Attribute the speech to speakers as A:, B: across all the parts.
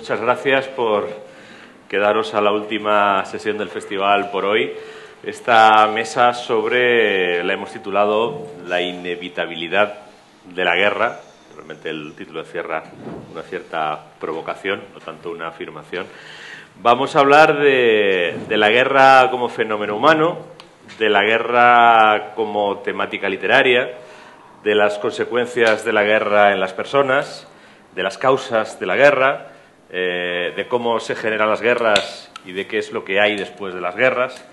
A: muchas gracias por quedaros a la última sesión del festival por hoy. Esta mesa la hemos titulado La inevitabilidad de la guerra. Realmente el título encierra una cierta provocación, no tanto una afirmación. Vamos a hablar de la guerra como fenómeno humano, de la guerra como temática literaria, de las consecuencias de la guerra en las personas, de las causas de la guerra, de cómo se generan las guerras y de qué es lo que hay después de las guerras.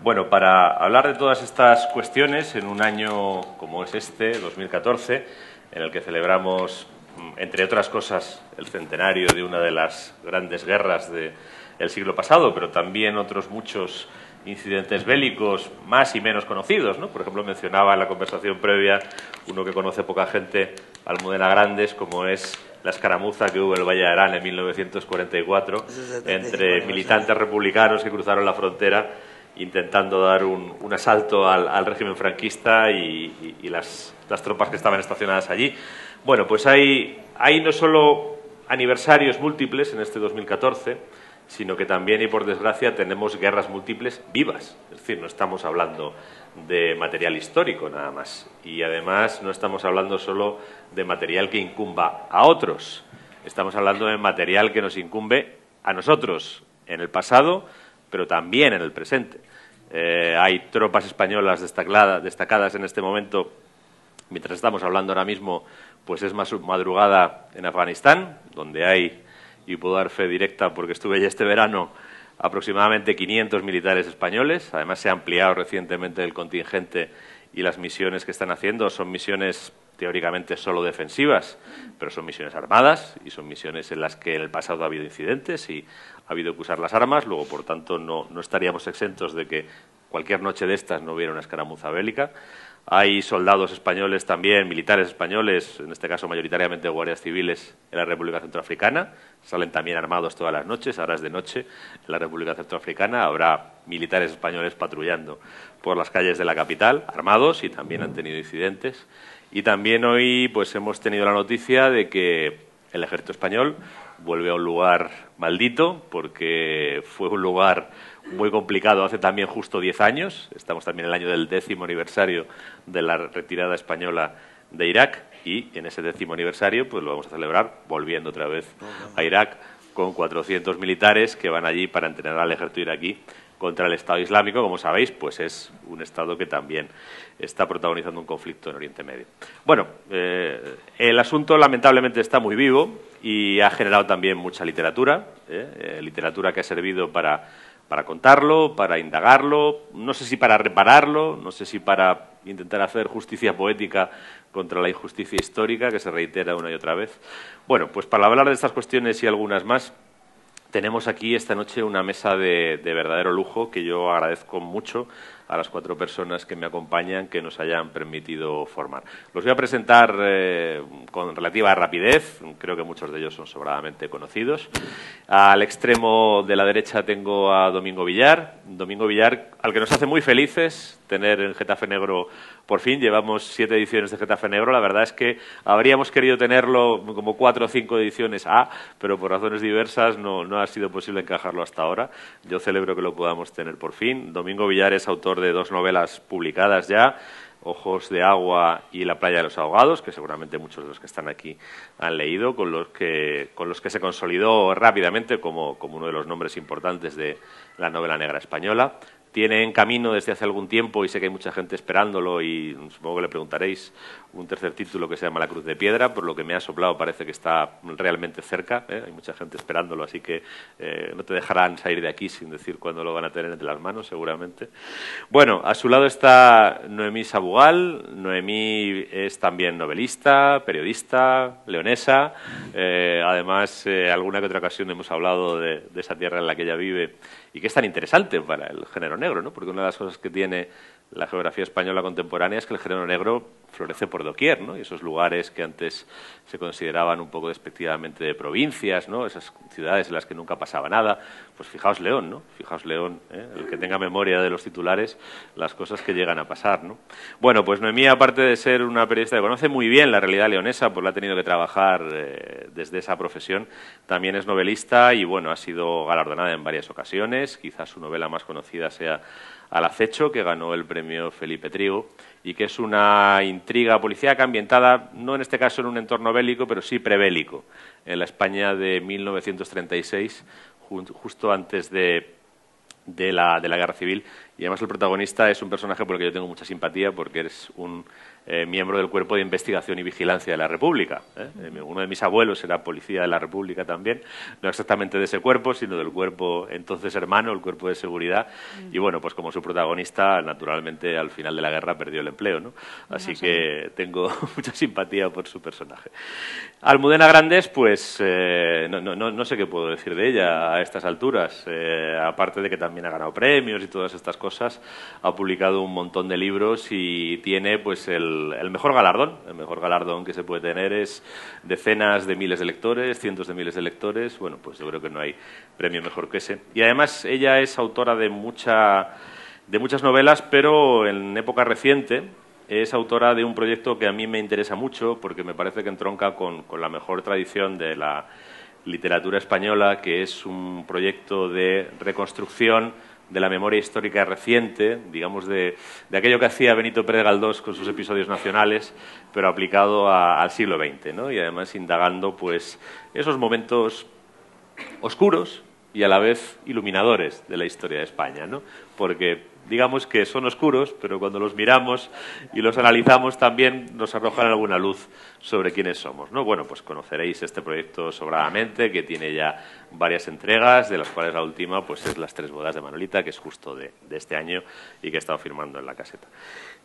A: Bueno, para hablar de todas estas cuestiones en un año como es este, 2014, en el que celebramos, entre otras cosas, el centenario de una de las grandes guerras del siglo pasado, pero también otros muchos incidentes bélicos más y menos conocidos, ¿no? Por ejemplo, mencionaba en la conversación previa uno que conoce poca gente, Almudena Grandes, como es la escaramuza que hubo en el Valle de Arán en 1944 entre militantes republicanos que cruzaron la frontera intentando dar un asalto al régimen franquista y las tropas que estaban estacionadas allí. Bueno, pues hay no solo aniversarios múltiples en este 2014, sino que también, y por desgracia, tenemos guerras múltiples vivas. Es decir, no estamos hablando de material histórico nada más. Y además no estamos hablando solo de material que incumba a otros. Estamos hablando de material que nos incumbe a nosotros en el pasado, pero también en el presente. Hay tropas españolas destacadas en este momento. Mientras estamos hablando ahora mismo, pues es más madrugada en Afganistán, donde hay, y puedo dar fe directa porque estuve ya este verano, aproximadamente 500 militares españoles. Además, se ha ampliado recientemente el contingente y las misiones que están haciendo son misiones teóricamente solo defensivas, pero son misiones armadas y son misiones en las que en el pasado ha habido incidentes y ha habido que usar las armas. Luego, por tanto, no estaríamos exentos de que cualquier noche de estas no hubiera una escaramuza bélica. Hay soldados españoles también, militares españoles, en este caso mayoritariamente guardias civiles en la República Centroafricana. Salen también armados todas las noches, ahora es de noche, en la República Centroafricana. Habrá militares españoles patrullando por las calles de la capital, armados, y también han tenido incidentes. Y también hoy pues hemos tenido la noticia de que el ejército español vuelve a un lugar maldito, porque fue un lugar muy complicado hace también justo 10 años. Estamos también en el año del 10º aniversario de la retirada española de Irak y en ese 10º aniversario pues lo vamos a celebrar volviendo otra vez a Irak con 400 militares que van allí para entrenar al ejército iraquí contra el Estado Islámico. Como sabéis, pues es un Estado que también está protagonizando un conflicto en Oriente Medio. Bueno, el asunto lamentablemente está muy vivo y ha generado también mucha literatura, literatura que ha servido para contarlo, para indagarlo, no sé si para repararlo, no sé si para intentar hacer justicia poética contra la injusticia histórica que se reitera una y otra vez. Bueno, pues para hablar de estas cuestiones y algunas más, tenemos aquí esta noche una mesa de verdadero lujo que yo agradezco mucho a las 4 personas que me acompañan que nos hayan permitido formar. Los voy a presentar con relativa rapidez, creo que muchos de ellos son sobradamente conocidos. Al extremo de la derecha tengo a Domingo Villar, al que nos hace muy felices tener en Getafe Negro por fin. Llevamos 7 ediciones de Getafe Negro. La verdad es que habríamos querido tenerlo como 4 o 5 ediciones pero por razones diversas no ha sido posible encajarlo hasta ahora. Yo celebro que lo podamos tener por fin. Domingo Villar es autor de 2 novelas publicadas ya, Ojos de agua y La playa de los ahogados, que seguramente muchos de los que están aquí han leído, con los que se consolidó rápidamente como uno de los nombres importantes de la novela negra española. Tiene en camino desde hace algún tiempo, y sé que hay mucha gente esperándolo, y supongo que le preguntaréis, un tercer título que se llama La cruz de piedra. Por lo que me ha soplado parece que está realmente cerca, hay mucha gente esperándolo, así que no te dejarán salir de aquí sin decir cuándo lo van a tener entre las manos, seguramente. Bueno, a su lado está Noemí Sabugal. Noemí es también novelista, periodista, leonesa. Además, alguna que otra ocasión hemos hablado de esa tierra en la que ella vive y que es tan interesante para el género negro, ¿no? Porque una de las cosas que tiene la geografía española contemporánea es que el género negro florece por doquier, ¿no? Y esos lugares que antes se consideraban un poco despectivamente de provincias, ¿no? Esas ciudades en las que nunca pasaba nada, pues fijaos León, ¿no? Fijaos León, el que tenga memoria de los titulares, las cosas que llegan a pasar, ¿no? Bueno, pues Noemí, aparte de ser una periodista que conoce muy bien la realidad leonesa, pues la ha tenido que trabajar desde esa profesión, también es novelista y, bueno, ha sido galardonada en varias ocasiones, quizás su novela más conocida sea Al acecho, que ganó el premio Felipe Trigo, y que es una intriga policíaca ambientada, no en este caso en un entorno bélico, pero sí prebélico, en la España de 1936, justo antes de la Guerra Civil. Y además el protagonista es un personaje por el que yo tengo mucha simpatía, porque es un miembro del Cuerpo de Investigación y Vigilancia de la República. Uno de mis abuelos era policía de la República también, no exactamente de ese cuerpo, sino del cuerpo entonces hermano, el Cuerpo de Seguridad. Y bueno, pues como su protagonista, naturalmente al final de la guerra perdió el empleo, ¿no? Así que tengo mucha simpatía por su personaje. Almudena Grandes, pues no sé qué puedo decir de ella a estas alturas, aparte de que también ha ganado premios y todas estas cosas, ha publicado un montón de libros y tiene pues el mejor galardón que se puede tener es decenas de miles de lectores, cientos de miles de lectores. Bueno, pues yo creo que no hay premio mejor que ese. Y además ella es autora de muchas novelas, pero en época reciente es autora de un proyecto que a mí me interesa mucho porque me parece que entronca con la mejor tradición de la literatura española, que es un proyecto de reconstrucción de la memoria histórica reciente, digamos, de aquello que hacía Benito Pérez Galdós con sus episodios nacionales, pero aplicado al siglo XX, ¿no? Y además indagando pues esos momentos oscuros y a la vez iluminadores de la historia de España, ¿no? Porque digamos que son oscuros, pero cuando los miramos y los analizamos también nos arrojan alguna luz sobre quiénes somos, ¿no? Bueno, pues conoceréis este proyecto sobradamente, que tiene ya varias entregas, de las cuales la última pues es Las tres bodas de Manolita, que es justo de este año y que he estado firmando en La Caseta.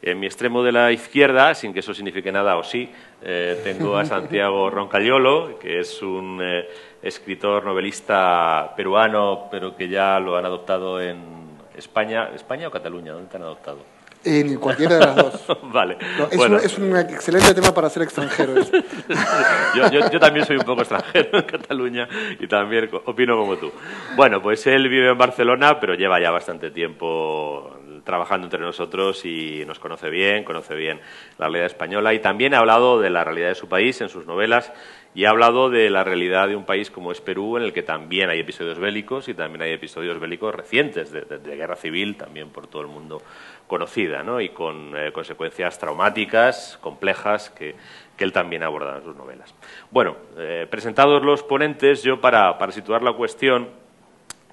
A: En mi extremo de la izquierda, sin que eso signifique nada o sí, tengo a Santiago Roncaliolo, que es un escritor, novelista peruano, pero que ya lo han adoptado en ¿España o Cataluña? ¿Dónde te han adoptado?
B: En cualquiera de las dos.
A: Vale.
B: No,
A: bueno.
B: Es un excelente tema para ser extranjero.
A: yo también soy un poco extranjero en Cataluña y también opino como tú. Bueno, pues él vive en Barcelona, pero lleva ya bastante tiempo trabajando entre nosotros y nos conoce bien la realidad española, y también ha hablado de la realidad de su país en sus novelas, y ha hablado de la realidad de un país como es Perú, en el que también hay episodios bélicos y también hay episodios bélicos recientes de guerra civil, también por todo el mundo conocida, ¿no? Y con consecuencias traumáticas, complejas, que él también aborda en sus novelas. Bueno, presentados los ponentes, yo para situar la cuestión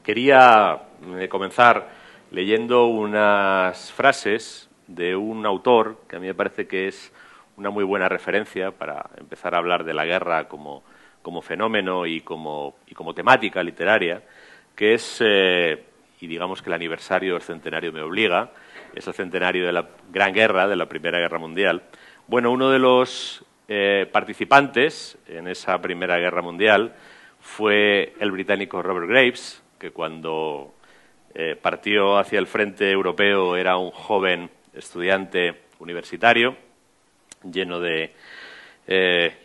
A: quería comenzar leyendo unas frases de un autor que a mí me parece que es una muy buena referencia para empezar a hablar de la guerra como fenómeno y como temática literaria, que es, y digamos que el aniversario del centenario me obliga, es el centenario de la Gran Guerra, de la Primera Guerra Mundial. Bueno, uno de los participantes en esa Primera Guerra Mundial fue el británico Robert Graves, que cuando partió hacia el frente europeo era un joven estudiante universitario, lleno de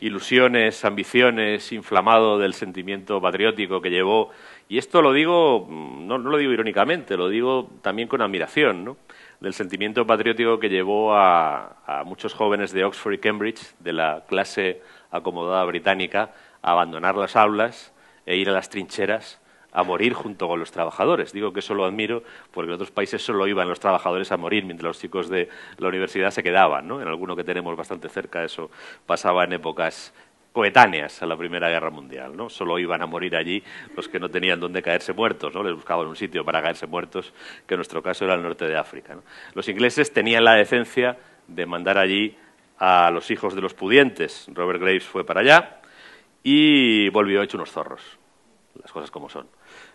A: ilusiones, ambiciones, inflamado del sentimiento patriótico que llevó. Y esto lo digo, no lo digo irónicamente, lo digo también con admiración, ¿no? Del sentimiento patriótico que llevó a muchos jóvenes de Oxford y Cambridge, de la clase acomodada británica, a abandonar las aulas e ir a las trincheras a morir junto con los trabajadores. Digo que eso lo admiro porque en otros países solo iban los trabajadores a morir mientras los chicos de la universidad se quedaban, ¿no? En alguno que tenemos bastante cerca eso pasaba en épocas coetáneas a la Primera Guerra Mundial, ¿no? Solo iban a morir allí los que no tenían dónde caerse muertos, ¿no? Les buscaban un sitio para caerse muertos, que en nuestro caso era el norte de África, ¿no? Los ingleses tenían la decencia de mandar allí a los hijos de los pudientes. Robert Graves fue para allá y volvió hecho unos zorros, las cosas como son.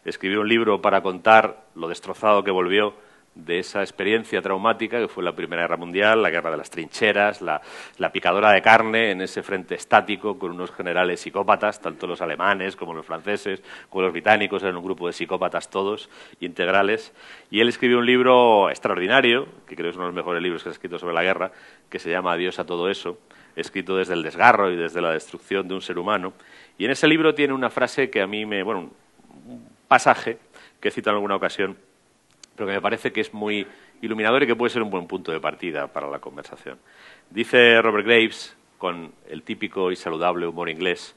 A: Escribió un libro para contar lo destrozado que volvió de esa experiencia traumática que fue la Primera Guerra Mundial, la guerra de las trincheras, la picadora de carne en ese frente estático con unos generales psicópatas, tanto los alemanes como los franceses, como los británicos, eran un grupo de psicópatas todos, integrales. Y él escribió un libro extraordinario, que creo que es uno de los mejores libros que ha escrito sobre la guerra, que se llama Adiós a todo eso, escrito desde el desgarro y desde la destrucción de un ser humano. Y en ese libro tiene una frase que a mí un pasaje que he citado en alguna ocasión, pero que me parece que es muy iluminador y que puede ser un buen punto de partida para la conversación. Dice Robert Graves, con el típico y saludable humor inglés,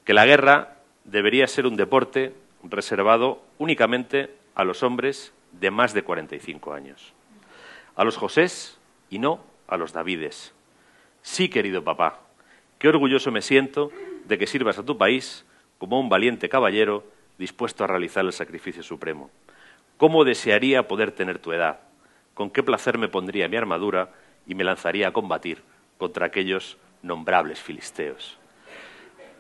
A: que la guerra debería ser un deporte reservado únicamente a los hombres de más de 45 años. A los Josés y no a los Davides. Sí, querido papá, qué orgulloso me siento de que sirvas a tu país como un valiente caballero dispuesto a realizar el sacrificio supremo. ¿Cómo desearía poder tener tu edad? ¿Con qué placer me pondría mi armadura y me lanzaría a combatir contra aquellos nombrables filisteos?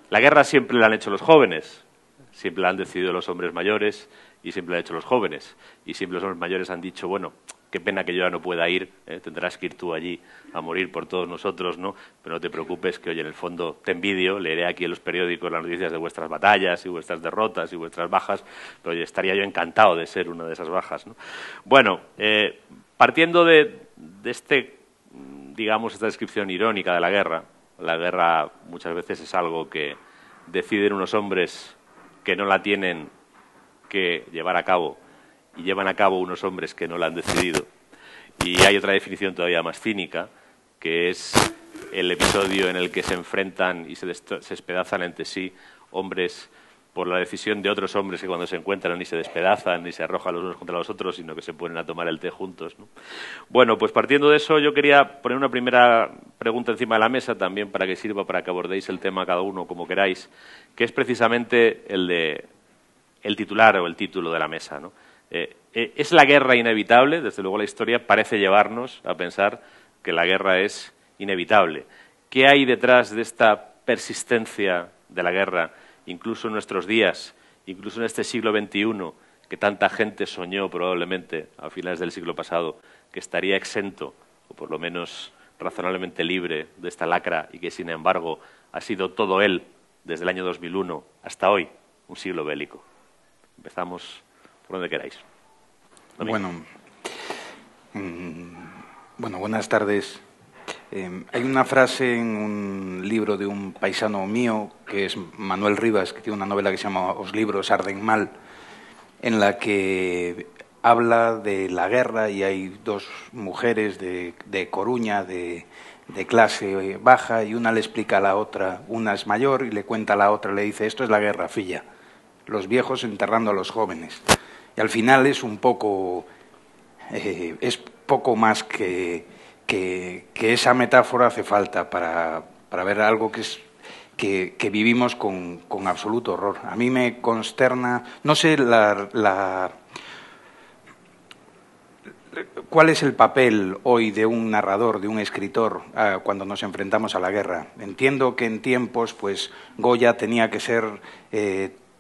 A: La guerra siempre la han hecho los jóvenes, siempre la han decidido los hombres mayores y siempre la han hecho los jóvenes. Y siempre los hombres mayores han dicho, bueno, qué pena que yo ya no pueda ir, tendrás que ir tú allí a morir por todos nosotros, ¿no? Pero no te preocupes, que oye, en el fondo te envidio, leeré aquí en los periódicos las noticias de vuestras batallas y vuestras derrotas y vuestras bajas, pero oye, estaría yo encantado de ser una de esas bajas, ¿no? Bueno, partiendo de este, digamos, esta descripción irónica de la guerra muchas veces es algo que deciden unos hombres que no la tienen que llevar a cabo y llevan a cabo unos hombres que no la han decidido. Y hay otra definición todavía más cínica, que es el episodio en el que se enfrentan y se despedazan entre sí hombres por la decisión de otros hombres que cuando se encuentran ni se despedazan ni se arrojan los unos contra los otros, sino que se ponen a tomar el té juntos, ¿no? Bueno, pues partiendo de eso, yo quería poner una primera pregunta encima de la mesa también para que sirva para que abordéis el tema cada uno como queráis, que es precisamente el titular o el título de la mesa, ¿no? ¿Es la guerra inevitable? Desde luego la historia parece llevarnos a pensar que la guerra es inevitable. ¿Qué hay detrás de esta persistencia de la guerra, incluso en nuestros días, incluso en este siglo XXI, que tanta gente soñó probablemente a finales del siglo pasado, que estaría exento, o por lo menos razonablemente libre de esta lacra, y que sin embargo ha sido todo él, desde el año 2001 hasta hoy, un siglo bélico? Empezamos por donde queráis.
C: Bueno, buenas tardes. Hay una frase en un libro de un paisano mío, que es Manuel Rivas, que tiene una novela que se llama Os libros arden mal, en la que habla de la guerra y hay dos mujeres de Coruña, de clase baja, y una le explica a la otra, una es mayor, y le cuenta a la otra, le dice, esto es la guerra, filla, los viejos enterrando a los jóvenes. Y al final es un poco, es poco más que esa metáfora hace falta para ver algo que vivimos con absoluto horror. A mí me consterna, no sé cuál es el papel hoy de un narrador, de un escritor, cuando nos enfrentamos a la guerra. Entiendo que en tiempos, pues, Goya tenía que ser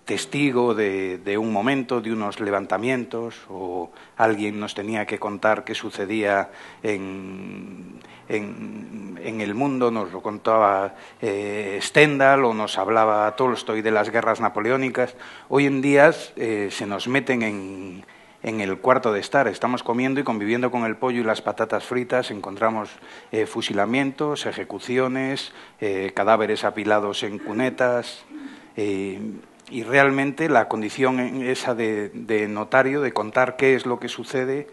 C: testigo de un momento, de unos levantamientos, o alguien nos tenía que contar qué sucedía en el mundo, nos lo contaba Stendhal o nos hablaba Tolstoy de las guerras napoleónicas. Hoy en día se nos meten en el cuarto de estar, estamos comiendo y conviviendo con el pollo y las patatas fritas, encontramos fusilamientos, ejecuciones, cadáveres apilados en cunetas, y realmente la condición esa de notario, de contar qué es lo que sucede,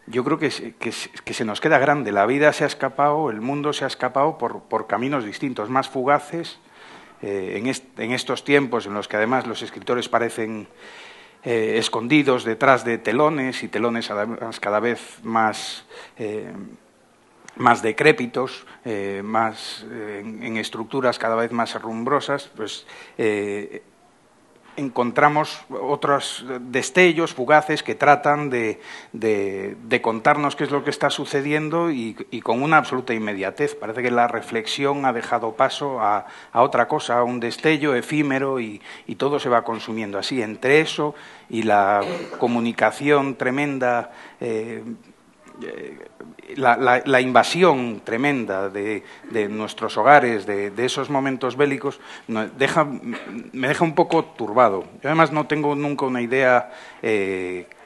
C: yo creo que se nos queda grande. La vida se ha escapado, el mundo se ha escapado por caminos distintos, más fugaces, en estos tiempos en los que además los escritores parecen escondidos detrás de telones, y telones además cada vez más decrépitos, en estructuras cada vez más rumbrosas, pues encontramos otros destellos fugaces que tratan de contarnos qué es lo que está sucediendo y con una absoluta inmediatez. Parece que la reflexión ha dejado paso a otra cosa, a un destello efímero y todo se va consumiendo así. Entre eso y la comunicación tremenda, la invasión tremenda de nuestros hogares, de esos momentos bélicos, me deja un poco turbado. Yo además no tengo nunca una idea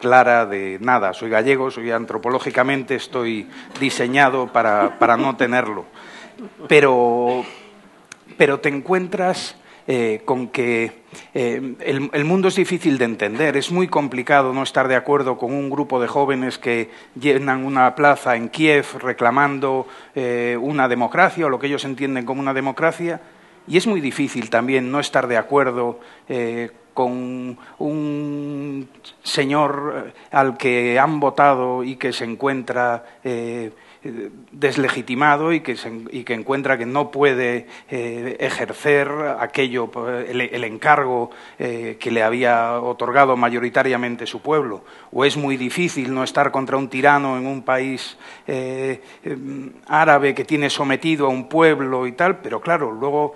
C: clara de nada. Soy gallego, antropológicamente estoy diseñado para no tenerlo. Pero te encuentras con que el mundo es difícil de entender. Es muy complicado no estar de acuerdo con un grupo de jóvenes que llenan una plaza en Kiev reclamando una democracia o lo que ellos entienden como una democracia, y es muy difícil también no estar de acuerdo con un señor al que han votado y que se encuentra deslegitimado y que encuentra que no puede ejercer aquello, el encargo que le había otorgado mayoritariamente su pueblo. O es muy difícil no estar contra un tirano en un país árabe que tiene sometido a un pueblo y tal, pero claro, luego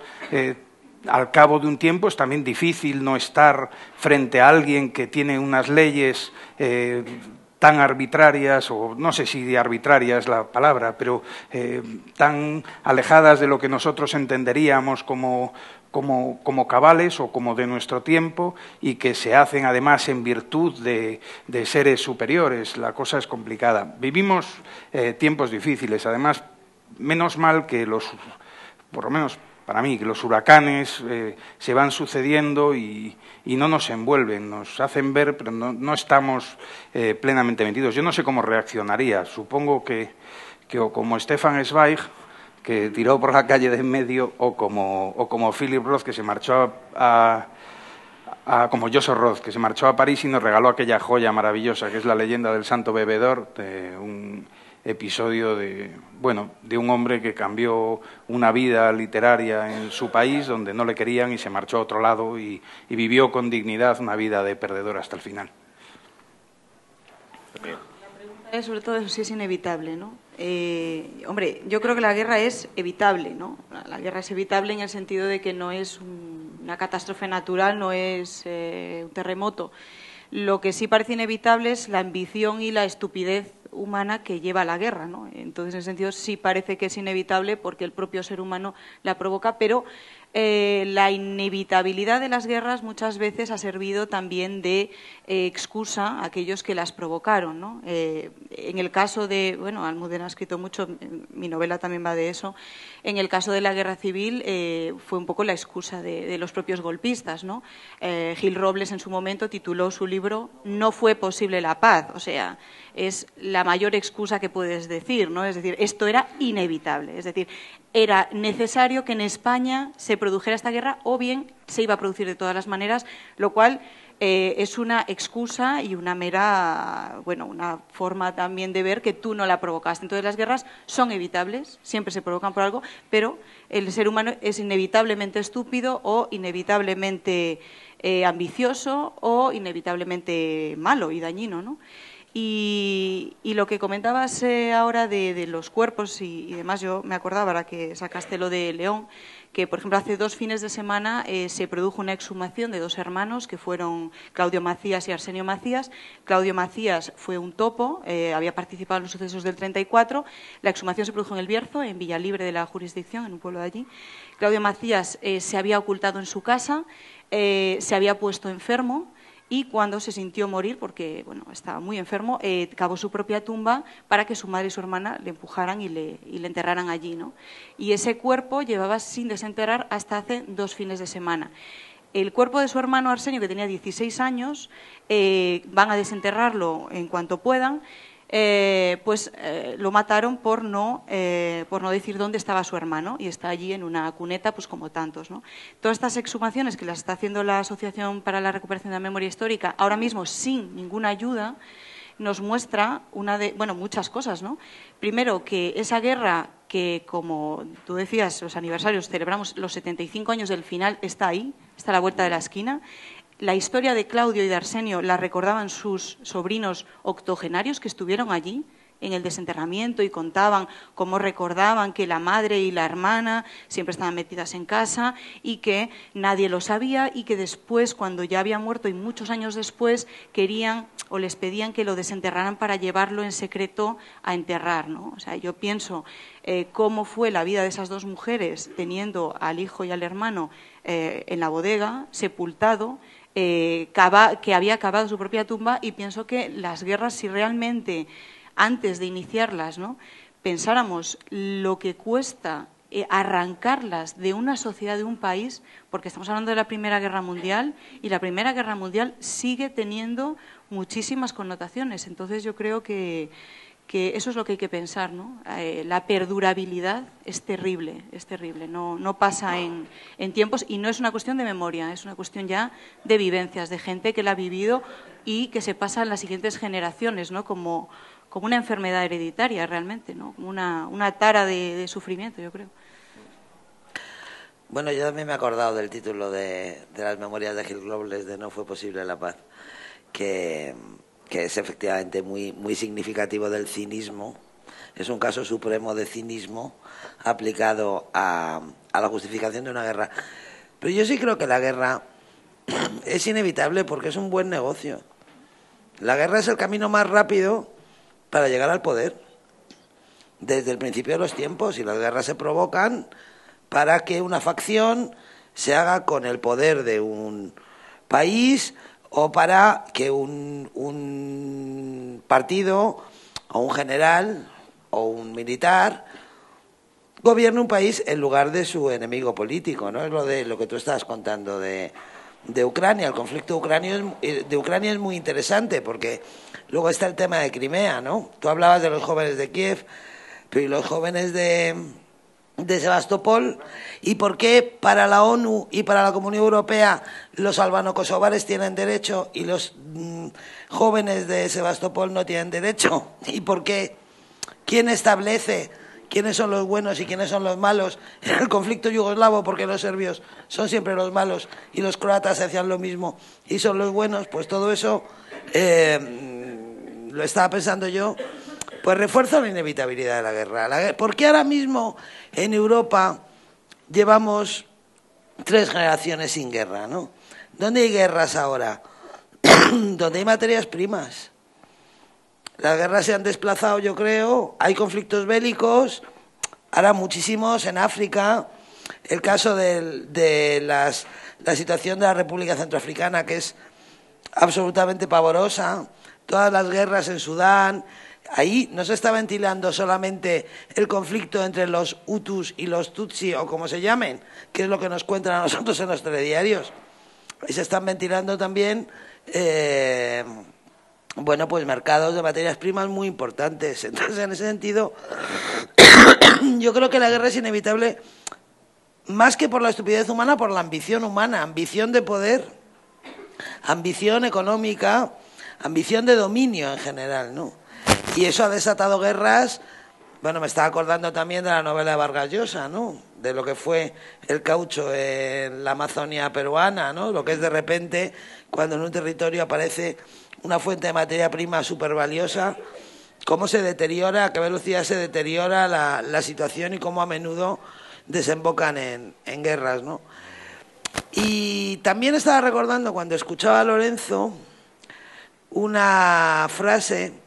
C: al cabo de un tiempo es también difícil no estar frente a alguien que tiene unas leyes tan arbitrarias, o no sé si arbitraria es la palabra, pero tan alejadas de lo que nosotros entenderíamos como cabales o como de nuestro tiempo, y que se hacen además en virtud de seres superiores. La cosa es complicada. Vivimos tiempos difíciles, además, menos mal que por lo menos para mí, que los huracanes se van sucediendo y no nos envuelven, nos hacen ver, pero no estamos plenamente metidos. Yo no sé cómo reaccionaría. Supongo que o como Stefan Zweig, que tiró por la calle de en medio, o como Philip Roth, que se marchó como Joseph Roth, que se marchó a París y nos regaló aquella joya maravillosa que es la leyenda del Santo Bebedor, de un episodio de un hombre que cambió una vida literaria en su país donde no le querían y se marchó a otro lado y vivió con dignidad una vida de perdedor hasta el final.
D: La pregunta es sobre todo eso, si es inevitable, ¿no? Hombre, yo creo que la guerra es evitable, ¿no? La guerra es evitable en el sentido de que no es una catástrofe natural, no es un terremoto. Lo que sí parece inevitable es la ambición y la estupidez humana que lleva a la guerra, ¿no? Entonces, en ese sentido, sí parece que es inevitable porque el propio ser humano la provoca, pero la inevitabilidad de las guerras muchas veces ha servido también de excusa a aquellos que las provocaron, ¿no? En el caso de, Almudena ha escrito mucho, mi novela también va de eso, en el caso de la guerra civil fue un poco la excusa de los propios golpistas, ¿no? Gil Robles en su momento tituló su libro "No fue posible la paz", o sea, es la mayor excusa que puedes decir, ¿no? Es decir, esto era inevitable, es decir, era necesario que en España se produjera esta guerra o bien se iba a producir de todas las maneras, lo cual es una excusa y una mera, una forma también de ver que tú no la provocaste. Entonces las guerras son evitables, siempre se provocan por algo, pero el ser humano es inevitablemente estúpido o inevitablemente ambicioso o inevitablemente malo y dañino, ¿no? Y lo que comentabas ahora de los cuerpos y demás, yo me acordaba ahora que sacaste lo de León, que por ejemplo hace 2 fines de semana se produjo una exhumación de 2 hermanos que fueron Claudio Macías y Arsenio Macías. Claudio Macías fue un topo, había participado en los sucesos del 34, la exhumación se produjo en El Bierzo, en Villalibre de la jurisdicción, en un pueblo de allí. Claudio Macías se había ocultado en su casa, se había puesto enfermo, y cuando se sintió morir, porque estaba muy enfermo, cavó su propia tumba para que su madre y su hermana le empujaran y le enterraran allí, ¿no? Y ese cuerpo llevaba sin desenterrar hasta hace 2 fines de semana. El cuerpo de su hermano Arsenio, que tenía 16 años, van a desenterrarlo en cuanto puedan. Lo mataron por no decir dónde estaba su hermano, y está allí en una cuneta, pues como tantos, ¿no? Todas estas exhumaciones que las está haciendo la Asociación para la Recuperación de la Memoria Histórica, ahora mismo sin ninguna ayuda, nos muestra muchas cosas, ¿no? Primero, que esa guerra que, como tú decías, los aniversarios, celebramos los 75 años del final, está ahí, está a la vuelta de la esquina. la historia de Claudio y de Arsenio la recordaban sus sobrinos octogenarios que estuvieron allí en el desenterramiento y contaban cómo recordaban que la madre y la hermana siempre estaban metidas en casa y que nadie lo sabía y que después, cuando ya había muerto y muchos años después, querían o les pedían que lo desenterraran para llevarlo en secreto a enterrar, ¿no? O sea, yo pienso cómo fue la vida de esas dos mujeres teniendo al hijo y al hermano en la bodega, sepultado, que había cavado su propia tumba, y pienso que las guerras, si realmente antes de iniciarlas, ¿no?, pensáramos lo que cuesta arrancarlas de una sociedad, de un país, porque estamos hablando de la Primera Guerra Mundial y la Primera Guerra Mundial sigue teniendo muchísimas connotaciones. Entonces yo creo que eso es lo que hay que pensar, ¿no? La perdurabilidad es terrible, no pasa en tiempos, y no es una cuestión de memoria, es una cuestión ya de vivencias, de gente que la ha vivido y que se pasa en las siguientes generaciones, ¿no?, como una enfermedad hereditaria realmente, ¿no?, como una tara de sufrimiento, yo creo.
E: Bueno, yo también me he acordado del título de las memorias de Gil Robles, de No fue posible la paz, que es efectivamente muy significativo del cinismo. Es un caso supremo de cinismo aplicado a la justificación de una guerra. Pero yo sí creo que la guerra es inevitable porque es un buen negocio. La guerra es el camino más rápido para llegar al poder. Desde el principio de los tiempos, y las guerras se provocan para que una facción se haga con el poder de un país, o para que un partido o un general o un militar gobierne un país en lugar de su enemigo político, ¿no? Es lo que tú estabas contando de Ucrania. El conflicto de Ucrania es muy interesante porque luego está el tema de Crimea, ¿no? Tú hablabas de los jóvenes de Kiev, pero ¿y los jóvenes de Sebastopol? ¿Y por qué para la ONU y para la Comunidad Europea los albano-kosovares tienen derecho y los jóvenes de Sebastopol no tienen derecho? ¿Y por qué? ¿Quién establece quiénes son los buenos y quiénes son los malos en el conflicto yugoslavo? Porque los serbios son siempre los malos y los croatas hacían lo mismo y son los buenos. Pues todo eso lo estaba pensando yo. Pues refuerza la inevitabilidad de la guerra. ¿Por qué ahora mismo en Europa llevamos 3 generaciones sin guerra, ¿no? ¿Dónde hay guerras ahora? Donde hay materias primas. Las guerras se han desplazado, yo creo. Hay conflictos bélicos, ahora muchísimos en África. El caso de la situación de la República Centroafricana, que es absolutamente pavorosa. Todas las guerras en Sudán. Ahí no se está ventilando solamente el conflicto entre los Hutus y los Tutsi, o como se llamen, que es lo que nos cuentan a nosotros en los telediarios. Ahí se están ventilando también pues mercados de materias primas muy importantes. Entonces, en ese sentido, yo creo que la guerra es inevitable, más que por la estupidez humana, por la ambición humana, ambición de poder, ambición económica, ambición de dominio en general, ¿no? Y eso ha desatado guerras. Bueno, me estaba acordando también de la novela de Vargas Llosa, ¿no? De lo que fue el caucho en la Amazonia peruana, ¿no? Lo que es de repente cuando en un territorio aparece una fuente de materia prima súper valiosa, cómo se deteriora, a qué velocidad se deteriora la situación y cómo a menudo desembocan en guerras, ¿no? Y también estaba recordando, cuando escuchaba a Lorenzo, una frase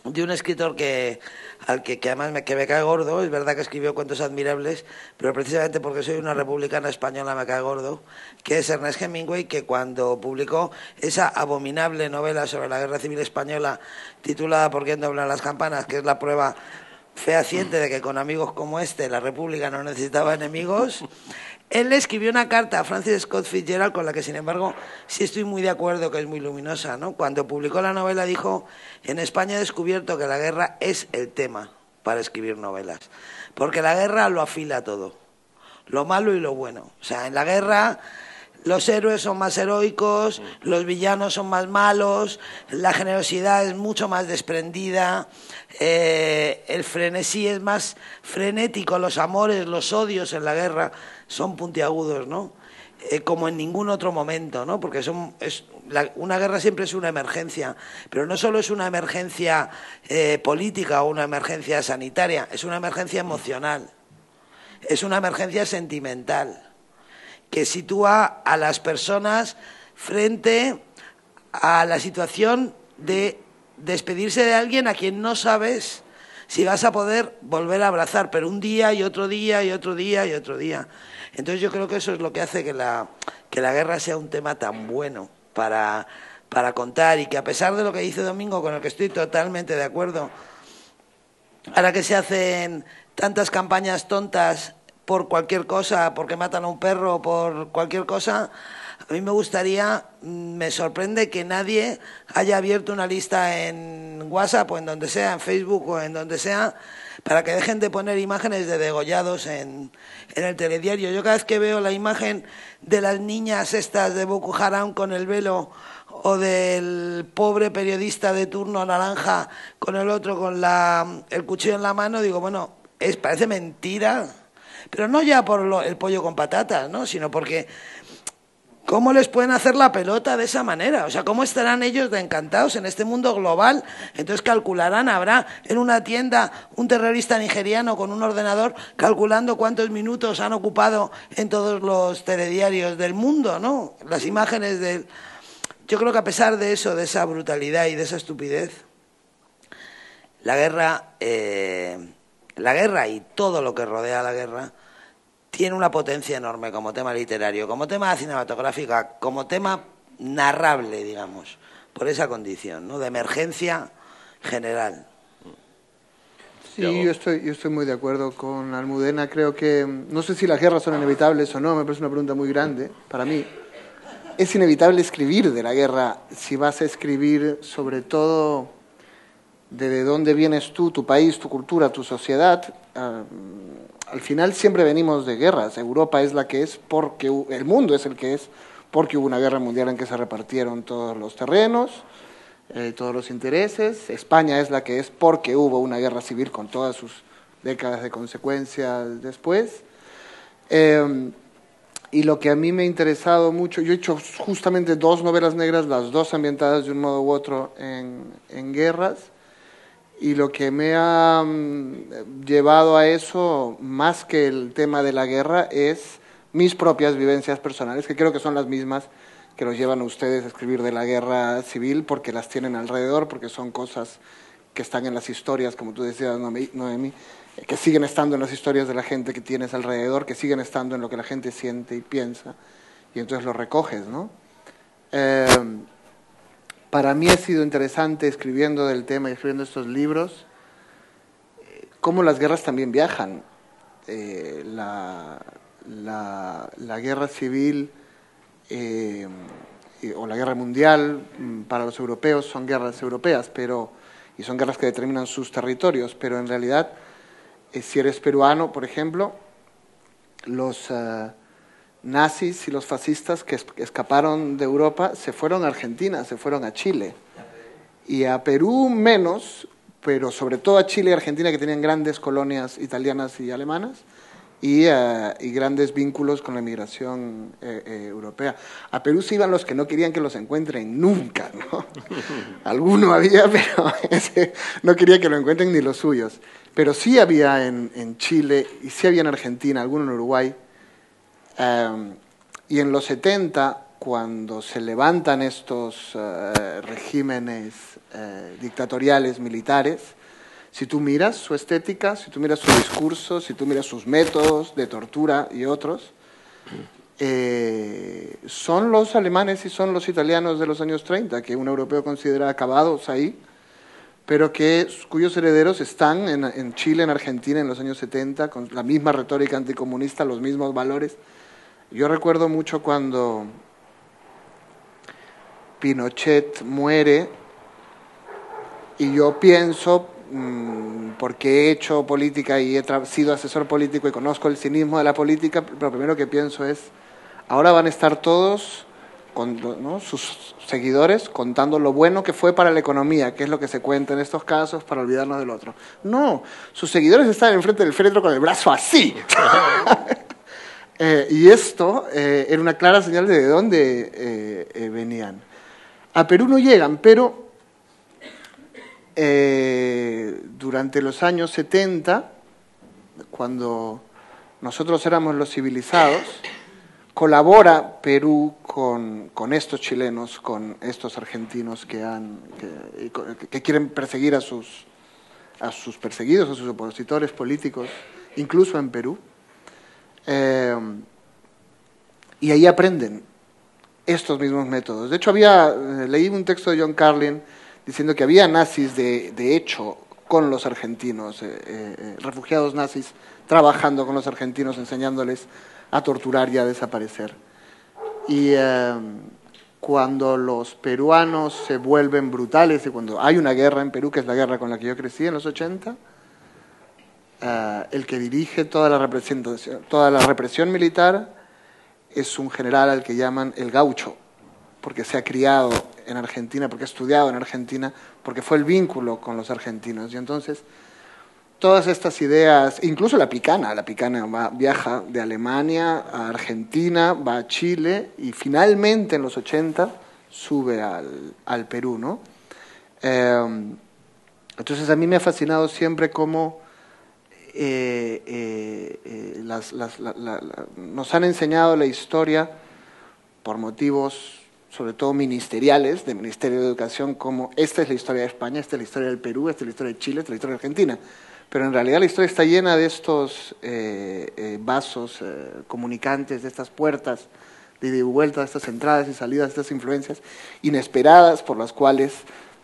E: de un escritor que además me cae gordo. Es verdad que escribió cuentos admirables, pero precisamente porque soy una republicana española me cae gordo, que es Ernest Hemingway, que cuando publicó esa abominable novela sobre la Guerra Civil Española titulada ¿Por quién doblan las campanas?, que es la prueba fehaciente de que con amigos como la República no necesitaba enemigos, él le escribió una carta a Francis Scott Fitzgerald, con la que, sin embargo, sí estoy muy de acuerdo, que es muy luminosa, ¿no? Cuando publicó la novela dijo: en España he descubierto que la guerra es el tema para escribir novelas, porque la guerra lo afila todo, lo malo y lo bueno. O sea, en la guerra los héroes son más heroicos, los villanos son más malos, la generosidad es mucho más desprendida, el frenesí es más frenético, los amores, los odios en la guerra son puntiagudos, ¿no? como en ningún otro momento, ¿no? Porque una guerra siempre es una emergencia, pero no solo es una emergencia política o una emergencia sanitaria, es una emergencia emocional, es una emergencia sentimental, que sitúa a las personas frente a la situación de despedirse de alguien a quien no sabes si vas a poder volver a abrazar, pero un día y otro día y otro día y otro día. Entonces yo creo que eso es lo que hace que la guerra sea un tema tan bueno para contar, y que a pesar de lo que dice Domingo, con el que estoy totalmente de acuerdo, ahora que se hacen tantas campañas tontas por cualquier cosa, porque matan a un perro o por cualquier cosa, a mí me sorprende que nadie haya abierto una lista en WhatsApp o en donde sea, en Facebook o en donde sea, para que dejen de poner imágenes de degollados en el telediario. Yo cada vez que veo la imagen de las niñas estas de Boko Haram con el velo, o del pobre periodista de turno naranja con el otro con el cuchillo en la mano, digo, bueno, parece mentira, pero no ya por el pollo con patatas, ¿no? Sino porque ¿cómo les pueden hacer la pelota de esa manera? O sea, ¿cómo estarán ellos de encantados en este mundo global? Entonces calcularán, habrá en una tienda un terrorista nigeriano con un ordenador calculando cuántos minutos han ocupado en todos los telediarios del mundo, ¿no? Las imágenes del... Yo creo que a pesar de eso, de esa brutalidad y de esa estupidez, la guerra y todo lo que rodea a la guerra tiene una potencia enorme como tema literario, como tema cinematográfico, como tema narrable, digamos, por esa condición, ¿no?, de emergencia general.
B: Sí, yo estoy muy de acuerdo con Almudena. Creo que, no sé si las guerras son inevitables o no, me parece una pregunta muy grande para mí. Es inevitable escribir de la guerra si vas a escribir sobre todo de dónde vienes tú, tu país, tu cultura, tu sociedad. Al final siempre venimos de guerras. Europa es la que es porque el mundo es el que es porque hubo una guerra mundial en que se repartieron todos los terrenos, todos los intereses. España es la que es porque hubo una guerra civil con todas sus décadas de consecuencias después. Y lo que a mí me ha interesado mucho, yo he hecho justamente 2 novelas negras, las 2 ambientadas de un modo u otro en guerras, y lo que me ha llevado a eso, más que el tema de la guerra, es mis propias vivencias personales, que creo que son las mismas que los llevan a ustedes a escribir de la guerra civil, porque las tienen alrededor, porque son cosas que están en las historias, como tú decías, Noemí, que siguen estando en las historias de la gente que tienes alrededor, que siguen estando en lo que la gente siente y piensa, y entonces lo recoges, ¿no? Para mí ha sido interesante, escribiendo del tema y escribiendo estos libros, cómo las guerras también viajan. La guerra civil o la guerra mundial para los europeos son guerras europeas, y son guerras que determinan sus territorios, pero en realidad, si eres peruano, por ejemplo, los nazis y los fascistas que escaparon de Europa se fueron a Argentina, se fueron a Chile, y a Perú menos, pero sobre todo a Chile y Argentina, que tenían grandes colonias italianas y alemanas, y grandes vínculos con la inmigración europea. A Perú se iban los que no querían que los encuentren nunca, ¿no? Alguno había, pero no quería que lo encuentren ni los suyos. Pero sí había en Chile, y sí había en Argentina, alguno en Uruguay. Y en los 70, cuando se levantan estos regímenes dictatoriales militares, si tú miras su estética, si tú miras su discurso, si tú miras sus métodos de tortura y otros, son los alemanes y son los italianos de los años 30, que un europeo considera acabados ahí, pero cuyos herederos están en Chile, en Argentina, en los años 70, con la misma retórica anticomunista, los mismos valores. Yo recuerdo mucho cuando Pinochet muere, y yo pienso, porque he hecho política y he sido asesor político y conozco el cinismo de la política, lo primero que pienso es, ahora van a estar todos, ¿no?, sus seguidores, contando lo bueno que fue para la economía, que es lo que se cuenta en estos casos, para olvidarnos del otro. No, sus seguidores están enfrente del féretro con el brazo así. Y esto era una clara señal de dónde venían. A Perú no llegan, pero durante los años 70, cuando nosotros éramos los civilizados, colabora Perú con estos chilenos, con estos argentinos que quieren perseguir a sus perseguidos, a sus opositores políticos, incluso en Perú. Y ahí aprenden estos mismos métodos. De hecho, leí un texto de John Carlin diciendo que había nazis de hecho con los argentinos, refugiados nazis trabajando con los argentinos, enseñándoles a torturar y a desaparecer. Y cuando los peruanos se vuelven brutales, y cuando hay una guerra en Perú, que es la guerra con la que yo crecí en los 80, el que dirige toda la represión militar es un general al que llaman el gaucho, porque se ha criado en Argentina, porque ha estudiado en Argentina, porque fue el vínculo con los argentinos. Y entonces, todas estas ideas, incluso la picana viaja de Alemania a Argentina, va a Chile y finalmente en los 80 sube al Perú, ¿no? Entonces a mí me ha fascinado siempre cómo nos han enseñado la historia por motivos sobre todo ministeriales, del Ministerio de Educación, como esta es la historia de España, esta es la historia del Perú, esta es la historia de Chile, esta es la historia de Argentina. Pero en realidad la historia está llena de estos vasos comunicantes, de estas puertas de ida y vuelta, de estas entradas y salidas, de estas influencias inesperadas por las cuales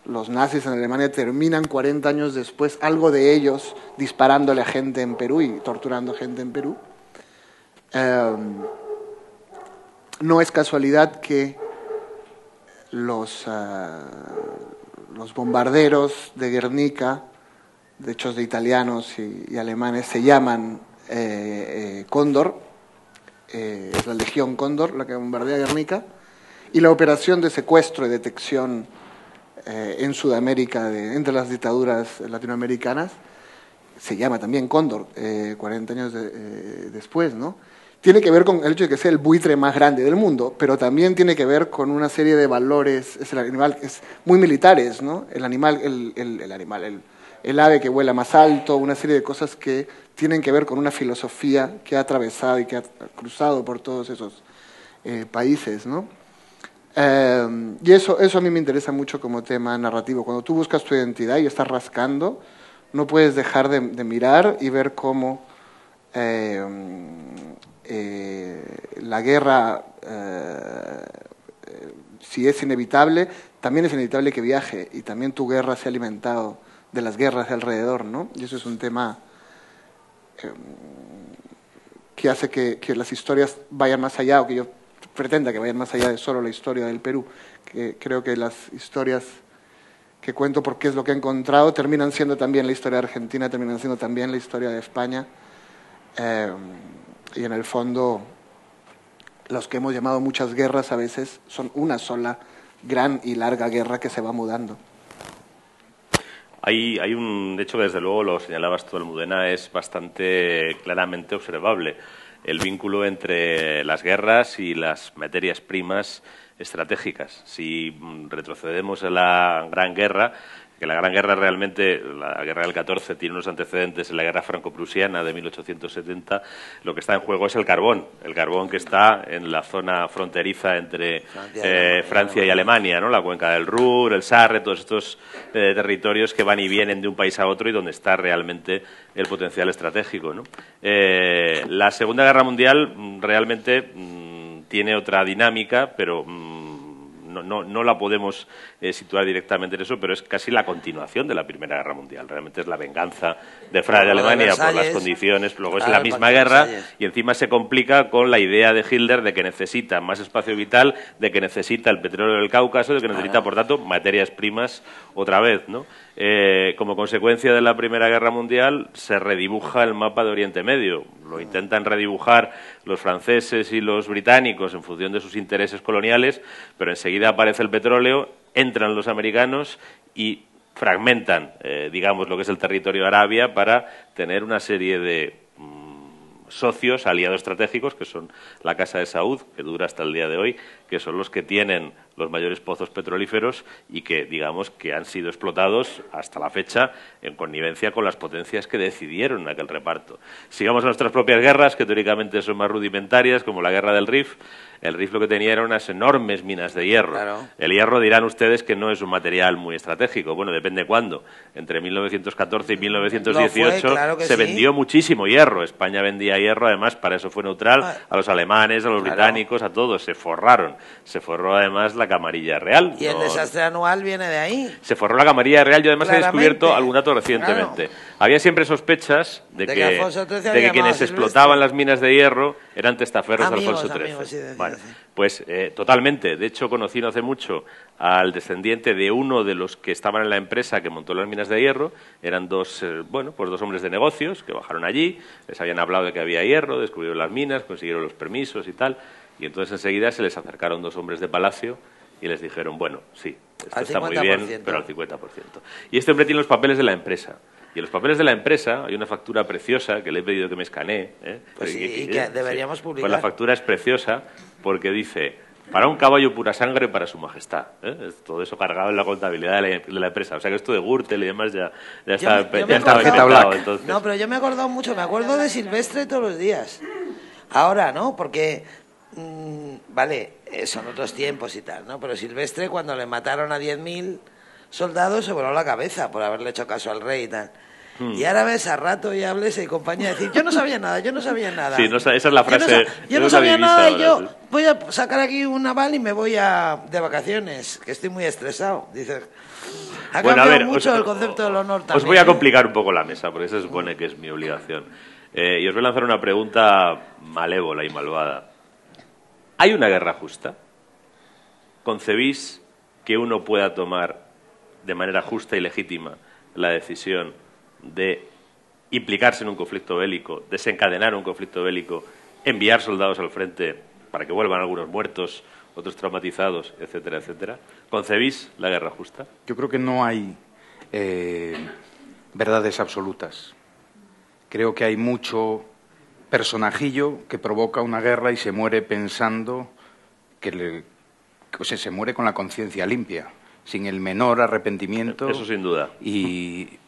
B: los nazis en Alemania terminan 40 años después, algo de ellos disparándole a gente en Perú y torturando gente en Perú. No es casualidad que los bombarderos de Guernica, de hechos de italianos y alemanes, se llaman Cóndor, es la Legión Cóndor la que bombardea Guernica, y la operación de secuestro y detección en Sudamérica entre las dictaduras latinoamericanas se llama también Cóndor, 40 años después, ¿no? Tiene que ver con el hecho de que sea el buitre más grande del mundo, pero también tiene que ver con una serie de valores, es el animal, es muy militares, ¿no? El ave que vuela más alto, una serie de cosas que tienen que ver con una filosofía que ha atravesado y que ha cruzado por todos esos países, ¿no? Y eso a mí me interesa mucho como tema narrativo. Cuando tú buscas tu identidad y estás rascando, no puedes dejar de mirar y ver cómo la guerra, si es inevitable, también es inevitable que viaje y también tu guerra se ha alimentado de las guerras de alrededor, ¿no? Y eso es un tema que hace que las historias vayan más allá, o que yo pretenda que vayan más allá de solo la historia del Perú. Que creo que las historias que cuento porque es lo que he encontrado terminan siendo también la historia de Argentina, terminan siendo también la historia de España. Y en el fondo, los que hemos llamado muchas guerras a veces son una sola gran y larga guerra que se va mudando.
A: Hay un hecho que desde luego lo señalabas tú, Almudena, es bastante claramente observable. El vínculo entre las guerras y las materias primas estratégicas. Si retrocedemos a la Gran Guerra, que la Gran Guerra realmente, la Guerra del 14, tiene unos antecedentes en la Guerra franco-prusiana de 1870, lo que está en juego es el carbón que está en la zona fronteriza entre Francia y Alemania, ¿no? La cuenca del Ruhr, el Sarre, todos estos territorios que van y vienen de un país a otro y donde está realmente el potencial estratégico, ¿no? La Segunda Guerra Mundial realmente tiene otra dinámica, pero no la podemos situar directamente en eso, pero es casi la continuación de la Primera Guerra Mundial. Realmente es la venganza de Francia y Alemania por las condiciones, luego es la misma guerra y encima se complica con la idea de Hitler de que necesita más espacio vital, de que necesita el petróleo del Cáucaso, de que necesita, por tanto, materias primas otra vez, ¿no? Como consecuencia de la Primera Guerra Mundial se redibuja el mapa de Oriente Medio. Lo intentan redibujar los franceses y los británicos en función de sus intereses coloniales, pero enseguida aparece el petróleo, entran los americanos y fragmentan, digamos, lo que es el territorio de Arabia para tener una serie de socios, aliados estratégicos, que son la Casa de Saúd, que dura hasta el día de hoy, que son los que tienen los mayores pozos petrolíferos y que, digamos, que han sido explotados hasta la fecha en connivencia con las potencias que decidieron aquel reparto. Sigamos a nuestras propias guerras, que teóricamente son más rudimentarias, como la guerra del Rif. El Rif lo que tenía eran unas enormes minas de hierro.
E: Claro.
A: El hierro dirán ustedes que no es un material muy estratégico. Bueno, depende cuándo. Entre 1914 y 1918
E: claro que
A: se
E: sí.
A: vendió muchísimo hierro. España vendía hierro, además, para eso fue neutral a los alemanes, a los británicos, a todos. Se forraron. Se forró, además, la Camarilla Real.
E: Y el desastre anual viene de ahí.
A: Se forró la Camarilla Real. Yo, además, he descubierto algún dato recientemente.
E: Claro.
A: Había siempre sospechas de que quienes explotaban las minas de hierro eran testaferros de Alfonso XIII.
E: Sí,
A: bueno, pues totalmente. De hecho, conocí no hace mucho al descendiente de uno de los que estaban en la empresa que montó las minas de hierro. Eran dos hombres de negocios que bajaron allí, les habían hablado de que había hierro, descubrieron las minas, consiguieron los permisos y tal, y entonces enseguida se les acercaron dos hombres de palacio y les dijeron, bueno, sí, esto está muy bien, pero al 50%. Y este hombre tiene los papeles de la empresa. Y en los papeles de la empresa hay una factura preciosa que le he pedido que me escanee.
E: Pues sí, y que deberíamos publicar.
A: Pues la factura es preciosa porque dice, para un caballo pura sangre para su majestad. Todo eso cargado en la contabilidad de la empresa. O sea que esto de Gürtel y demás ya está
C: tarjeta black.
A: Entonces.
E: No, pero yo me he acordado mucho, me acuerdo de Silvestre todos los días. Ahora, ¿no? Porque, vale, son otros tiempos y tal, ¿no? Pero Silvestre, cuando le mataron a 10.000 soldados, se voló la cabeza por haberle hecho caso al rey y tal. Y ahora ves a Rato y Hables y compañía decir, yo no sabía nada.
A: Sí, esa es la frase.
E: Yo no sabía nada y yo voy a sacar aquí un naval y me voy de vacaciones, que estoy muy estresado. Dice, ha cambiado mucho el concepto del honor también.
A: Os voy a complicar un poco la mesa, porque se supone que es mi obligación. Y os voy a lanzar una pregunta malévola y malvada. ¿Hay una guerra justa? ¿Concebís que uno pueda tomar de manera justa y legítima la decisión de implicarse en un conflicto bélico, desencadenar un conflicto bélico, enviar soldados al frente para que vuelvan algunos muertos, otros traumatizados, etcétera, etcétera? ¿Concebís la guerra justa?
C: Yo creo que no hay verdades absolutas. Creo que hay mucho personajillo que provoca una guerra y se muere pensando se muere con la conciencia limpia, sin el menor arrepentimiento.
A: Eso sin duda.
C: Y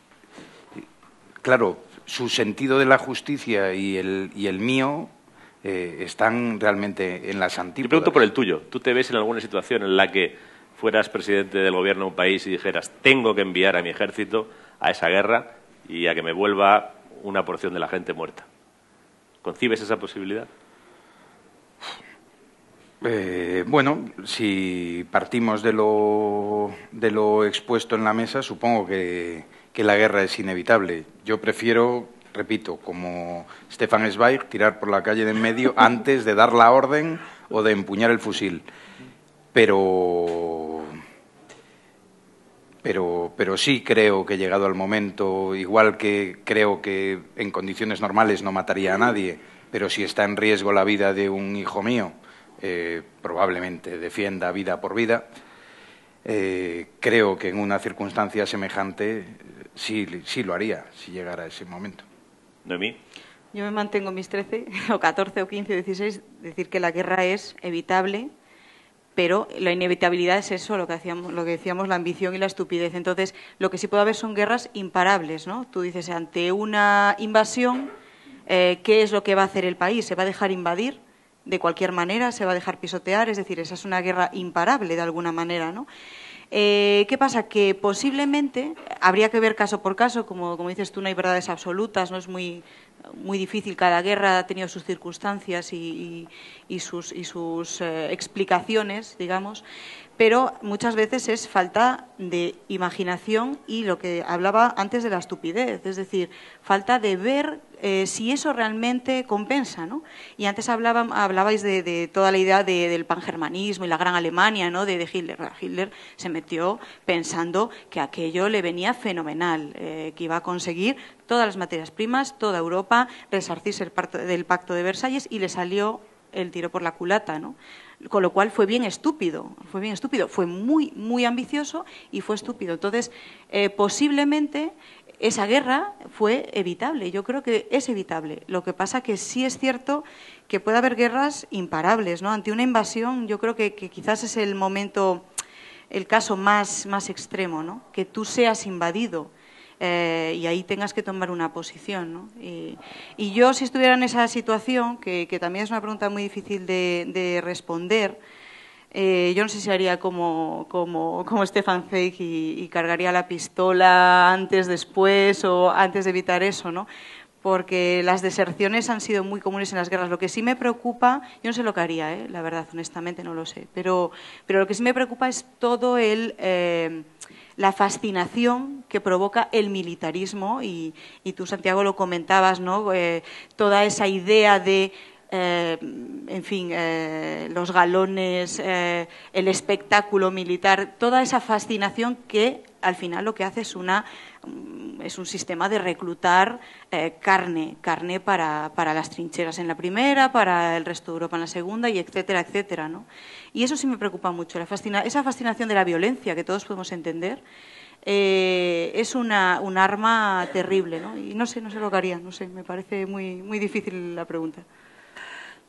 C: claro, su sentido de la justicia y el mío están realmente en las antípodas.
A: Te pregunto por el tuyo. ¿Tú te ves en alguna situación en la que fueras presidente del gobierno de un país y dijeras, tengo que enviar a mi ejército a esa guerra y a que me vuelva una porción de la gente muerta? ¿Concibes esa posibilidad?
C: Bueno, si partimos de lo expuesto en la mesa, supongo que la guerra es inevitable. Yo prefiero, repito, como Stefan Zweig, tirar por la calle de en medio antes de dar la orden o de empuñar el fusil. Pero sí creo que llegado el momento, igual que creo que en condiciones normales no mataría a nadie, pero si está en riesgo la vida de un hijo mío, probablemente defienda vida por vida. Creo que en una circunstancia semejante sí lo haría, si llegara ese momento.
A: ¿Noemí?
D: Yo me mantengo en mis 13, o 14, o 15, o 16, decir que la guerra es evitable, pero la inevitabilidad es eso, lo que decíamos, la ambición y la estupidez. Entonces, lo que sí puede haber son guerras imparables, ¿no? Tú dices, ante una invasión, ¿qué es lo que va a hacer el país? ¿Se va a dejar invadir de cualquier manera? ¿Se va a dejar pisotear? Es decir, esa es una guerra imparable de alguna manera, ¿no? ¿Qué pasa? Que posiblemente habría que ver caso por caso, como dices tú, no hay verdades absolutas, no es muy difícil, cada guerra ha tenido sus circunstancias y sus explicaciones, digamos, pero muchas veces es falta de imaginación y lo que hablaba antes de la estupidez, es decir, falta de ver si eso realmente compensa, ¿no? Y antes hablabais de toda la idea del pangermanismo y la gran Alemania, ¿no? de Hitler. Hitler se metió pensando que aquello le venía fenomenal, que iba a conseguir todas las materias primas, toda Europa, resarcirse del Pacto de Versalles, y le salió el tiro por la culata, ¿no? Con lo cual fue bien estúpido, fue muy, muy ambicioso y fue estúpido. Entonces, posiblemente esa guerra fue evitable, yo creo que es evitable. Lo que pasa que sí es cierto que puede haber guerras imparables, ¿no? Ante una invasión yo creo que quizás es el momento, el caso más extremo, ¿no? Que tú seas invadido y ahí tengas que tomar una posición, ¿no? Y yo, si estuviera en esa situación, que también es una pregunta muy difícil de responder, yo no sé si haría como Stefan Zweig y cargaría la pistola antes, después o antes de evitar eso, ¿no? Porque las deserciones han sido muy comunes en las guerras. Lo que sí me preocupa, yo no sé lo que haría, la verdad, honestamente no lo sé, pero lo que sí me preocupa es todo la fascinación que provoca el militarismo y tú, Santiago, lo comentabas, ¿no? Toda esa idea de en fin, los galones, el espectáculo militar, toda esa fascinación que al final lo que hace es un sistema de reclutar carne para las trincheras en la primera, para el resto de Europa en la segunda, y etcétera, etcétera, ¿no? Y eso sí me preocupa mucho, esa fascinación de la violencia que todos podemos entender. Es un arma terrible, ¿no? Y no sé lo que haría, no sé, me parece muy, muy difícil la pregunta.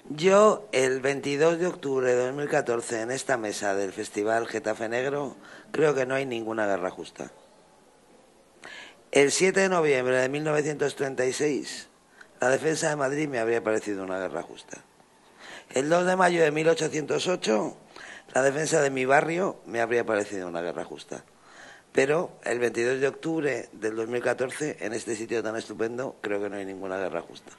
E: Yo, el 22 de octubre de 2014, en esta mesa del Festival Getafe Negro, creo que no hay ninguna guerra justa. El 7 de noviembre de 1936, la defensa de Madrid me habría parecido una guerra justa. El 2 de mayo de 1808, la defensa de mi barrio me habría parecido una guerra justa. Pero el 22 de octubre del 2014, en este sitio tan estupendo, creo que no hay ninguna guerra justa.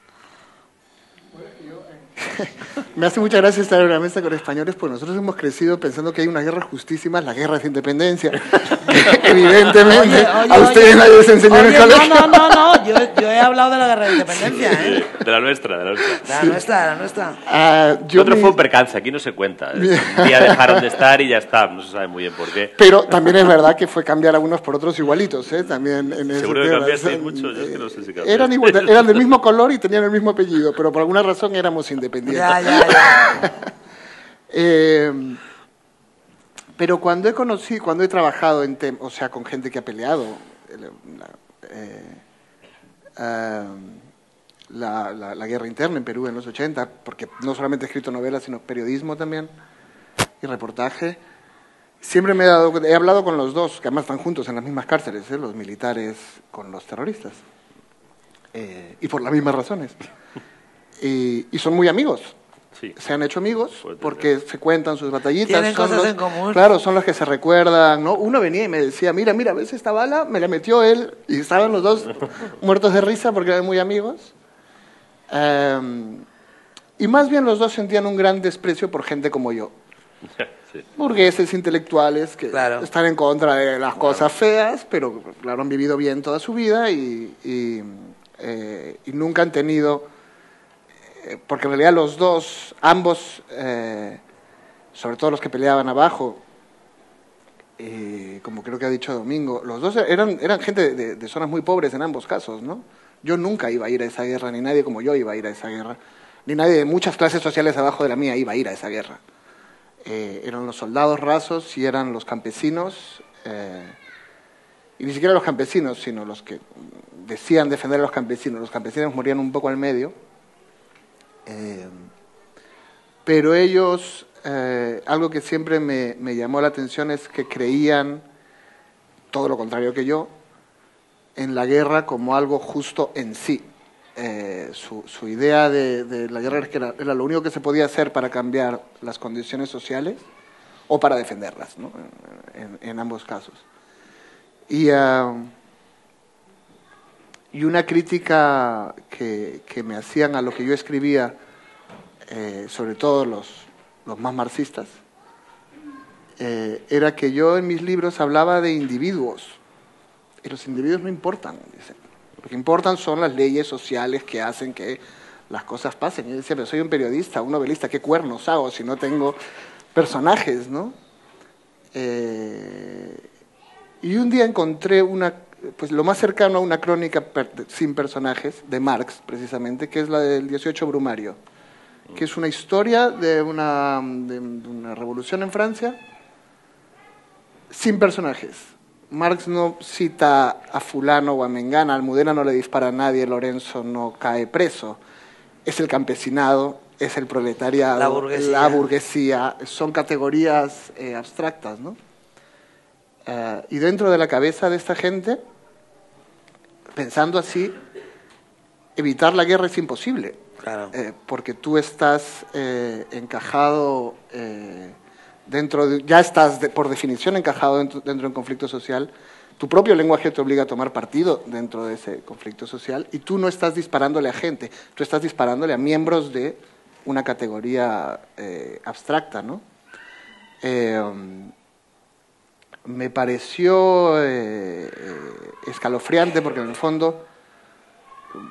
B: Me hace mucha gracia estar en una mesa con españoles, pues nosotros hemos crecido pensando que hay unas guerras justísimas, las guerras de independencia, que evidentemente a ustedes nadie les enseñó en el colegio.
E: No, yo he hablado de la guerra de independencia, ¿eh?
A: De la nuestra.
E: De la nuestra.
A: Otro fue un percance, aquí no se cuenta. Un día dejaron de estar y ya está, no se sabe muy bien por qué.
B: Pero también es verdad que fue cambiar a unos por otros igualitos, ¿eh? También en
A: seguro que cambiasteis mucho, yo es que no sé si cambiaste.
B: Eran del mismo color y tenían el mismo apellido, pero por alguna razón éramos independientes.
E: Ya.
B: Pero cuando he trabajado con gente que ha peleado la guerra interna en Perú en los 80, porque no solamente he escrito novelas, sino periodismo también y reportaje, siempre he hablado con los dos, que además están juntos en las mismas cárceles, los militares con los terroristas, y por las mismas razones. Y son muy amigos. Sí. Se han hecho amigos porque se cuentan sus batallitas.
E: Tienen cosas en común.
B: Claro, son los que se recuerdan, ¿no? Uno venía y me decía, mira, ¿ves esta bala? Me la metió él. Y estaban los dos muertos de risa porque eran muy amigos. Y más bien los dos sentían un gran desprecio por gente como yo. Sí. Burgueses, intelectuales, que están en contra de las cosas feas, pero claro, han vivido bien toda su vida y nunca han tenido... porque en realidad ambos, sobre todo los que peleaban abajo, como creo que ha dicho Domingo, los dos eran gente de zonas muy pobres en ambos casos, ¿no? Yo nunca iba a ir a esa guerra, ni nadie como yo iba a ir a esa guerra, ni nadie de muchas clases sociales abajo de la mía iba a ir a esa guerra. Eran los soldados rasos y eran los campesinos, y ni siquiera los campesinos, sino los que decían defender a los campesinos. Los campesinos morían un poco al medio. Pero ellos, algo que siempre me llamó la atención es que creían, todo lo contrario que yo, en la guerra como algo justo en sí. Su idea de la guerra es que era lo único que se podía hacer para cambiar las condiciones sociales o para defenderlas, ¿no? En ambos casos. Y una crítica que me hacían a lo que yo escribía, sobre todo los más marxistas, era que yo en mis libros hablaba de individuos, y los individuos no importan, dicen. Lo que importan son las leyes sociales que hacen que las cosas pasen. Y yo decía, pero soy un periodista, un novelista, ¿qué cuernos hago si no tengo personajes, ¿no? Y un día encontré pues lo más cercano a una crónica sin personajes, de Marx, precisamente, que es la del 18 Brumario. que es una historia de una revolución en Francia sin personajes. Marx no cita a fulano o a mengana, Almudena no le dispara a nadie, Lorenzo no cae preso. Es el campesinado, es el proletariado, la burguesía, son categorías abstractas, ¿no? Y dentro de la cabeza de esta gente, pensando así, evitar la guerra es imposible.
E: Claro.
B: Porque tú estás encajado ya estás por definición encajado dentro de un conflicto social. Tu propio lenguaje te obliga a tomar partido dentro de ese conflicto social y tú no estás disparándole a gente, tú estás disparándole a miembros de una categoría abstracta, ¿no? Me pareció escalofriante porque en el fondo,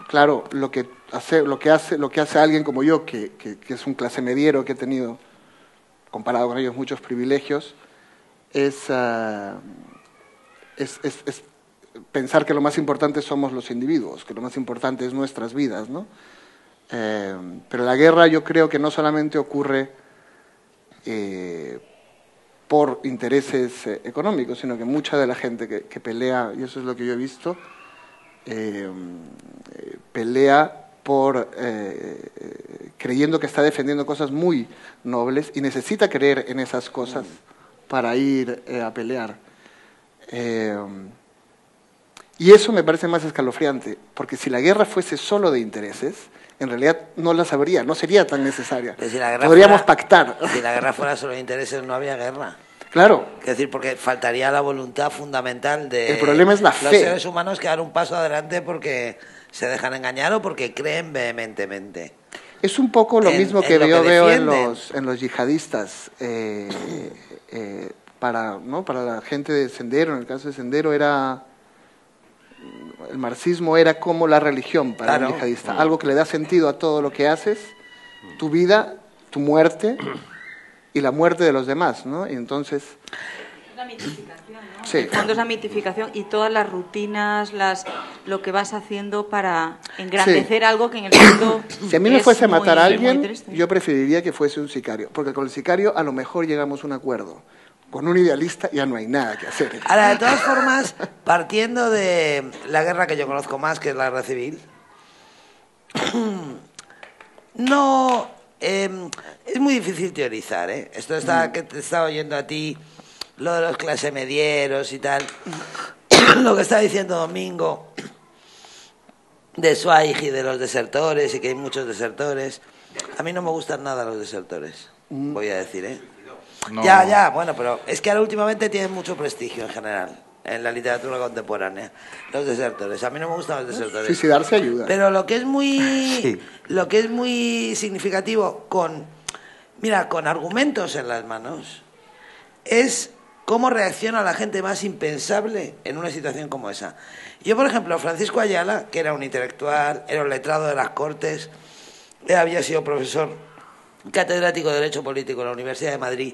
B: claro, lo que hace alguien como yo, que es un clase mediero, que he tenido, comparado con ellos, muchos privilegios, es pensar que lo más importante somos los individuos, que lo más importante es nuestras vidas, ¿no? Pero la guerra yo creo que no solamente ocurre por intereses económicos, sino que mucha de la gente que pelea, y eso es lo que yo he visto, pelea creyendo que está defendiendo cosas muy nobles y necesita creer en esas cosas para ir a pelear. Y eso me parece más escalofriante, porque si la guerra fuese solo de intereses, en realidad no la sabría, no sería tan necesaria.
E: Si la guerra
B: podríamos pactar.
E: Si la guerra fuera solo de intereses, no había guerra.
B: Claro.
E: Es decir, porque faltaría la voluntad fundamental de
B: el problema es la fe.
E: Los seres humanos que dan un paso adelante porque se dejan engañar o porque creen vehementemente.
B: Es un poco lo mismo que yo veo en los yihadistas. Para la gente de Sendero, en el caso de Sendero, el marxismo era como la religión para el yihadista. Algo que le da sentido a todo lo que haces, tu vida, tu muerte y la muerte de los demás, ¿no? Y entonces...
D: La mitificación, ¿no?
B: Sí.
D: En el fondo es la mitificación y todas las rutinas, lo que vas haciendo para engrandecer algo que en el fondo...
B: Si a mí me fuese a matar a alguien,
D: triste.
B: yo preferiría que fuese un sicario, porque con el sicario a lo mejor llegamos a un acuerdo. Con un idealista ya no hay nada que hacer.
E: Ahora, de todas formas, partiendo de la guerra que yo conozco más, que es la guerra civil, no... es muy difícil teorizar, ¿eh? Esto que te estaba oyendo a ti, lo de los clase medieros y tal, lo que está diciendo Domingo de Zweig y de los desertores, y que hay muchos desertores. A mí no me gustan nada los desertores, voy a decir, ¿eh? No. Ya, bueno, pero es que ahora últimamente tienen mucho prestigio en general en la literatura contemporánea, los desertores. A mí no me gustan los desertores.
B: Suicidarse ayuda.
E: Pero lo que es muy significativo con argumentos en las manos es cómo reacciona la gente más impensable en una situación como esa. Yo, por ejemplo, Francisco Ayala, que era un intelectual, era un letrado de las Cortes, había sido profesor catedrático de Derecho Político en la Universidad de Madrid.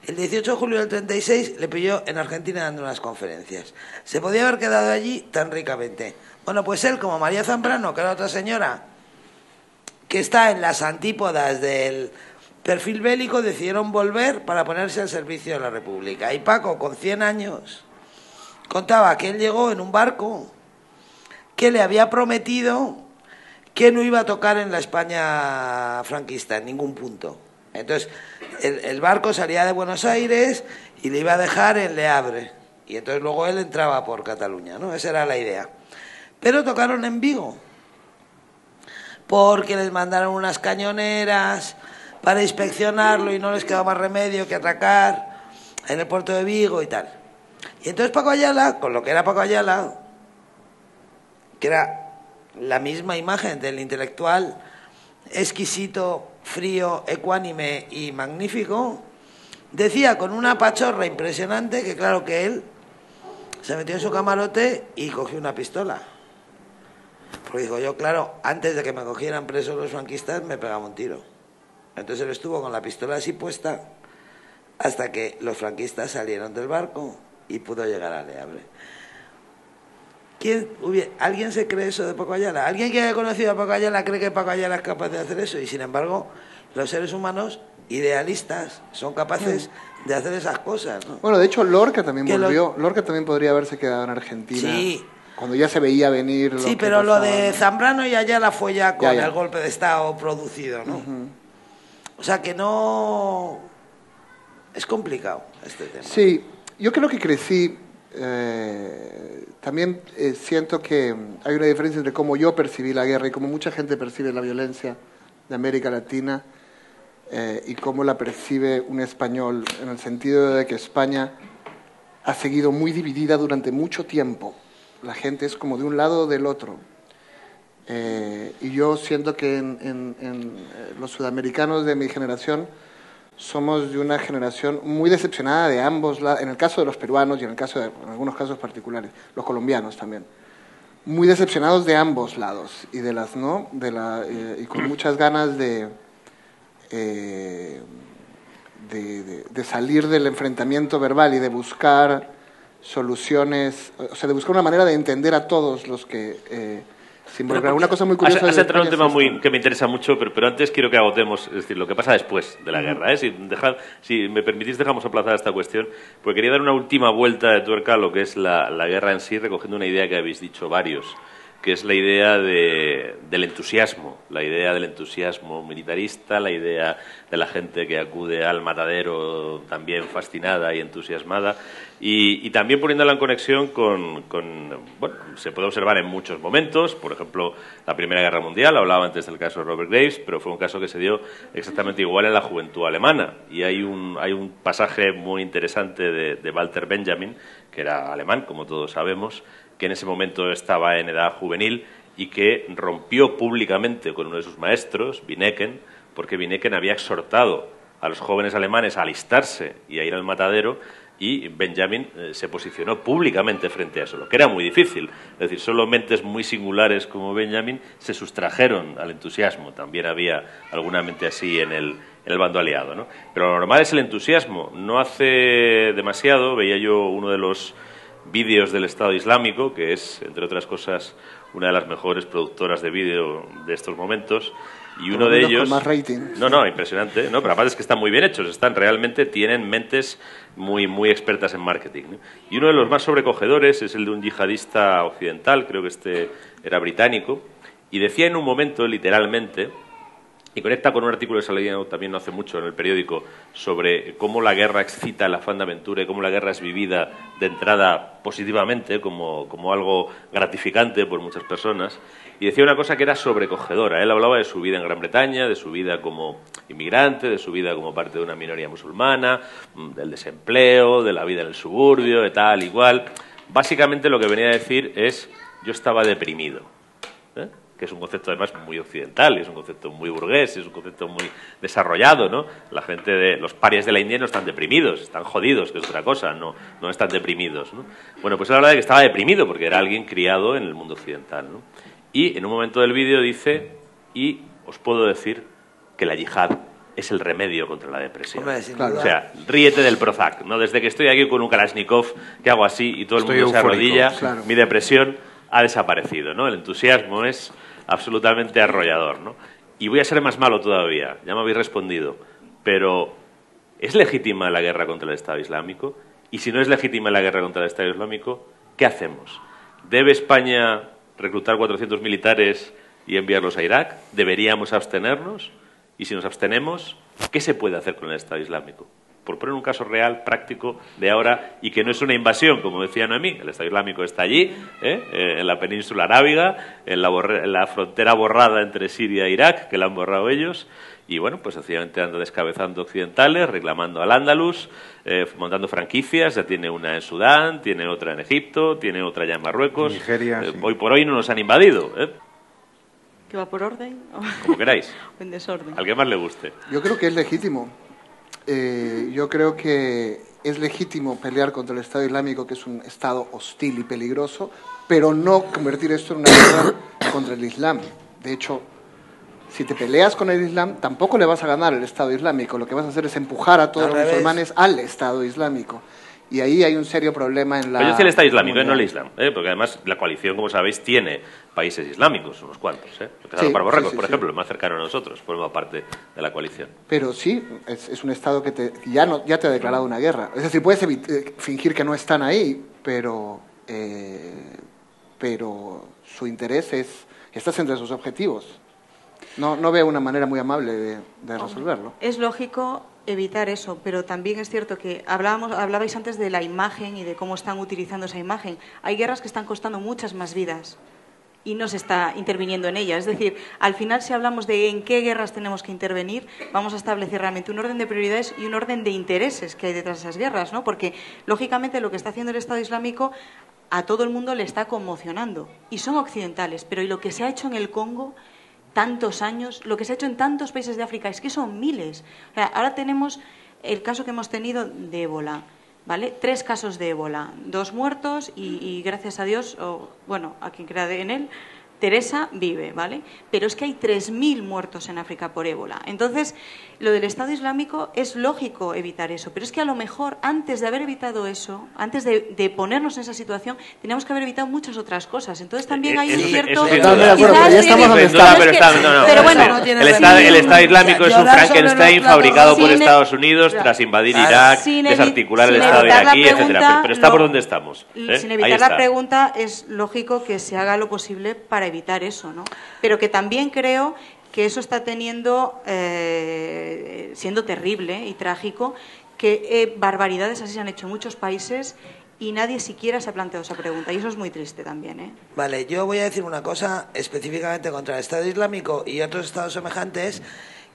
E: El 18 de julio del 36 le pilló en Argentina dando unas conferencias. Se podía haber quedado allí tan ricamente. Bueno, pues él, como María Zambrano, que era otra señora que está en las antípodas del perfil bélico, decidieron volver para ponerse al servicio de la República. Y Paco, con 100 años, contaba que él llegó en un barco que le había prometido que no iba a tocar en la España franquista, en ningún punto. Entonces, el barco salía de Buenos Aires y le iba a dejar en Le Havre. Y entonces luego él entraba por Cataluña, ¿no? Esa era la idea. Pero tocaron en Vigo, porque les mandaron unas cañoneras para inspeccionarlo y no les quedaba más remedio que atracar en el puerto de Vigo y tal. Y entonces Paco Ayala, con lo que era Paco Ayala, que era la misma imagen del intelectual exquisito, frío, ecuánime y magnífico, decía con una pachorra impresionante que claro que él se metió en su camarote y cogió una pistola. Porque dijo, yo claro, antes de que me cogieran presos los franquistas me pegaba un tiro. Entonces él estuvo con la pistola así puesta hasta que los franquistas salieron del barco y pudo llegar a Le Havre. ¿Alguien se cree eso de Paco Ayala? ¿Alguien que haya conocido a Paco Ayala cree que Paco Ayala es capaz de hacer eso? Y sin embargo, los seres humanos idealistas son capaces de hacer esas cosas, ¿no?
B: Bueno, de hecho, Lorca también
E: Que
B: volvió. Lorca también podría haberse quedado en Argentina.
E: Sí.
B: Cuando ya se veía venir.
E: Sí,
B: que
E: pero lo
B: pasaba.
E: de Zambrano y Ayala fue ya con
B: Ya.
E: el golpe de Estado producido, ¿no? O sea que no... Es complicado este tema.
B: Sí, yo creo que crecí. También siento que hay una diferencia entre cómo yo percibí la guerra y cómo mucha gente percibe la violencia de América Latina y cómo la percibe un español, en el sentido de que España ha seguido muy dividida durante mucho tiempo. La gente es como de un lado o del otro. Y yo siento que en los sudamericanos de mi generación somos de una generación muy decepcionada de ambos lados, en el caso de los peruanos y en algunos casos particulares, los colombianos también, muy decepcionados de ambos lados y y con muchas ganas de salir del enfrentamiento verbal y de buscar soluciones, o sea, de buscar una manera de entender a todos los que se involucran. Una cosa muy curiosa.
A: Has entrado en un tema que me interesa mucho, pero antes quiero que agotemos, es decir, lo que pasa después de la guerra. Si me permitís, dejamos aplazar esta cuestión, porque quería dar una última vuelta de tuerca a lo que es la guerra en sí, recogiendo una idea que habéis dicho varios, que es la idea del entusiasmo, la idea del entusiasmo militarista, la idea de la gente que acude al matadero también fascinada y entusiasmada, y también poniéndola en conexión con, bueno, se puede observar en muchos momentos, por ejemplo, la Primera Guerra Mundial, hablaba antes del caso de Robert Graves, pero fue un caso que se dio exactamente igual en la juventud alemana, y hay un pasaje muy interesante de Walter Benjamin, que era alemán, como todos sabemos, que en ese momento estaba en edad juvenil y que rompió públicamente con uno de sus maestros, Wyneken, porque Wyneken había exhortado a los jóvenes alemanes a alistarse y a ir al matadero, y Benjamin se posicionó públicamente frente a eso, lo que era muy difícil. Es decir, solo mentes muy singulares como Benjamin se sustrajeron al entusiasmo. También había alguna mente así en el bando aliado, ¿no? Pero lo normal es el entusiasmo. No hace demasiado veía yo uno de los vídeos del Estado Islámico, que es, entre otras cosas, una de las mejores productoras de vídeo de estos momentos, y uno de ellos...
B: Con más rating.
A: No, impresionante, ¿no? Pero aparte es que están muy bien hechos, tienen mentes muy, muy expertas en marketing, ¿no? Y uno de los más sobrecogedores es el de un yihadista occidental, creo que este era británico, y decía en un momento, literalmente, y conecta con un artículo que salió también no hace mucho en el periódico sobre cómo la guerra excita el afán de aventura y cómo la guerra es vivida de entrada positivamente, como algo gratificante por muchas personas. Y decía una cosa que era sobrecogedora. Él hablaba de su vida en Gran Bretaña, de su vida como inmigrante, de su vida como parte de una minoría musulmana, del desempleo, de la vida en el suburbio, de tal y cual. Básicamente lo que venía a decir es: yo estaba deprimido, ¿eh? Que es un concepto además muy occidental, es un concepto muy burgués, es un concepto muy desarrollado, ¿no? La gente los parias de la India no están deprimidos, están jodidos, que es otra cosa, no están deprimidos, ¿no? Bueno, pues él habla de que estaba deprimido porque era alguien criado en el mundo occidental, ¿no? Y en un momento del vídeo dice: y os puedo decir que la yihad es el remedio contra la depresión.
E: Hombre, sin duda.
A: O sea, ríete del Prozac, ¿no? Desde que estoy aquí con un Kalashnikov que hago así y todo el mundo se arrodilla,
B: claro.
A: Mi depresión ha desaparecido, ¿no? El entusiasmo es absolutamente arrollador, ¿no? Y voy a ser más malo todavía, ya me habéis respondido, pero ¿es legítima la guerra contra el Estado Islámico? Y si no es legítima la guerra contra el Estado Islámico, ¿qué hacemos? ¿Debe España reclutar 400 militares y enviarlos a Irak? ¿Deberíamos abstenernos? Y si nos abstenemos, ¿qué se puede hacer con el Estado Islámico? Por poner un caso real, práctico, de ahora, y que no es una invasión, como decía Noemí. El Estado Islámico está allí, en la península arábiga, en la frontera borrada entre Siria e Irak, que la han borrado ellos, y bueno, pues sencillamente anda descabezando occidentales, reclamando al Andalus, montando franquicias. Ya tiene una en Sudán, tiene otra en Egipto, tiene otra ya en Marruecos.
C: Nigeria, sí.
A: Hoy por hoy no nos han invadido,
D: ¿Que va por orden?
A: como queráis.
D: En desorden.
A: Al que más le guste.
B: Yo creo que es legítimo. Yo creo que es legítimo pelear contra el Estado Islámico, que es un Estado hostil y peligroso, pero no convertir esto en una guerra contra el Islam. De hecho, Si te peleas con el Islam, tampoco le vas a ganar el Estado Islámico. Lo que vas a hacer es empujar a todos
E: Al
B: los
E: revés.
B: musulmanes al Estado Islámico. Y ahí hay un serio problema en la...
A: Pero yo decía el Estado Islámico, no
B: comunidad.
A: el Islam, porque además la coalición, como sabéis, tiene países islámicos, unos cuantos. Empezando
B: Sí,
A: por Marruecos,
B: sí,
A: por
B: sí.
A: ejemplo, el más cercano a nosotros, forma parte de la coalición.
B: Pero sí, es un Estado que ya te ha declarado una guerra. Es decir, puedes fingir que no están ahí, pero su interés estás entre sus objetivos. No veo una manera muy amable de resolverlo.
D: Es lógico evitar eso, pero también es cierto que hablabais antes de la imagen y de cómo están utilizando esa imagen. Hay guerras que están costando muchas más vidas y no se está interviniendo en ellas. Es decir, al final, si hablamos de en qué guerras tenemos que intervenir, vamos a establecer realmente un orden de prioridades y un orden de intereses que hay detrás de esas guerras, ¿no? Porque, lógicamente, lo que está haciendo el Estado Islámico a todo el mundo le está conmocionando. Y son occidentales, pero ¿y lo que se ha hecho en el Congo? Tantos años, lo que se ha hecho en tantos países de África, es que son miles. O sea, ahora tenemos el caso que hemos tenido de ébola, ¿vale? 3 casos de ébola, 2 muertos y gracias a Dios, bueno, a quien crea en él, Teresa vive, ¿vale? Pero es que hay 3.000 muertos en África por ébola. Entonces, lo del Estado Islámico es lógico evitar eso, pero es que a lo mejor antes de haber evitado eso, antes de ponernos en esa situación, teníamos que haber evitado muchas otras cosas. Entonces también hay un cierto...
B: Totalmente de acuerdo, pero ya estamos donde estamos.
D: Pero bueno,
A: el Estado Islámico es un Frankenstein fabricado por Estados Unidos tras invadir Irak, desarticular el Estado iraquí, etcétera. Pero está por donde estamos.
D: Sin evitar la pregunta, es lógico que se haga lo posible para evitar eso, ¿no? Pero que también creo que eso está siendo terrible y trágico, que barbaridades así se han hecho en muchos países y nadie siquiera se ha planteado esa pregunta. Y eso es muy triste también, ¿eh?
E: Vale, yo voy a decir una cosa específicamente contra el Estado Islámico y otros estados semejantes,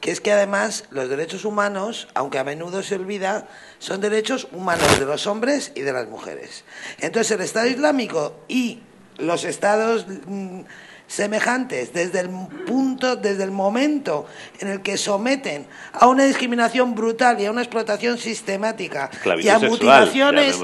E: que es que además los derechos humanos, aunque a menudo se olvida, son derechos humanos de los hombres y de las mujeres. Entonces el Estado Islámico y los estados semejantes, desde el momento en el que someten a una discriminación brutal y a una explotación sistemática y a mutilaciones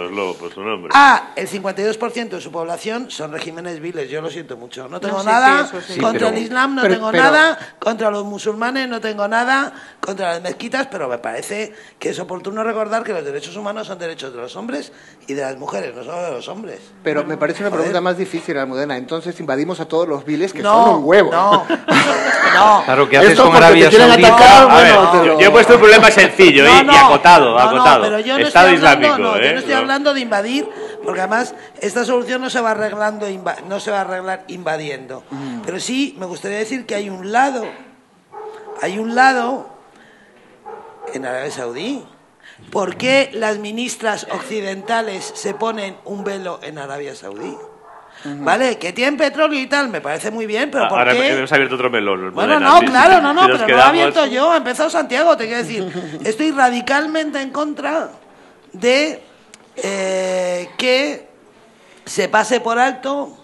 E: a el 52% de su población, son regímenes viles. Yo lo siento mucho. No tengo nada contra el Islam, no tengo nada contra los musulmanes, no tengo nada contra las mezquitas, pero me parece que es oportuno recordar que los derechos humanos son derechos de los hombres y de las mujeres, no solo de los hombres.
B: Pero me parece una pregunta más difícil, Almudena. Entonces invadimos a todos los viles que son un huevo.
E: No.
C: Claro, ¿qué haces
B: Esto
C: con
B: porque
C: Arabia
B: te quieren
C: Saudita?
B: atacar,
A: A ver,
B: bueno,
A: yo he puesto un problema sencillo y acotado.
E: Pero yo no
A: Estado
E: estoy hablando,
A: Islámico,
E: yo no estoy hablando de invadir, porque además esta solución no se va arreglar invadiendo. Pero sí me gustaría decir que hay un lado en Arabia Saudí. ¿Por qué las ministras occidentales se ponen un velo en Arabia Saudí? Vale, que tienen petróleo y tal, me parece muy bien, pero ¿por
A: Ahora
E: qué?
A: hemos abierto otro melón.
E: Bueno,
A: Almudena,
E: no, claro, no,
A: si nos
E: pero no lo he
A: quedamos-
E: abierto yo, ha empezado Santiago, te quiero decir. Estoy radicalmente en contra de que se pase por alto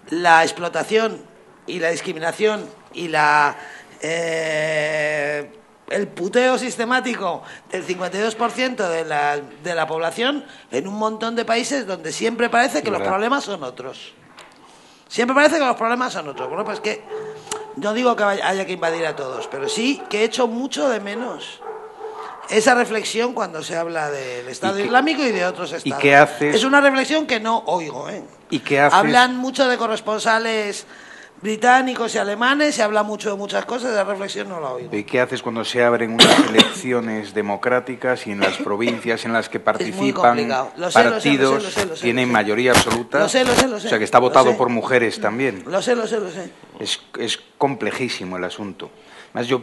E: la explotación y la discriminación y el puteo sistemático del 52% de la población en un montón de países donde siempre parece que los problemas son otros. Siempre parece que los problemas son otros. Bueno, pues que no digo que haya que invadir a todos, pero sí que echo mucho de menos esa reflexión cuando se habla del Estado Islámico y de otros estados.
C: ¿Y qué haces?
E: Es una reflexión que no oigo, ¿eh?
C: ¿Y qué haces?
E: Hablan mucho de corresponsales británicos y alemanes, se habla mucho de muchas cosas, esa reflexión no la oigo.
C: ¿Y qué haces cuando se abren unas elecciones democráticas y en las provincias en las que participan
E: complicado. Lo sé,
C: partidos tienen mayoría absoluta?
E: Lo sé.
C: O sea, que está votado por mujeres también.
E: Lo sé.
C: Es complejísimo el asunto. Además, yo,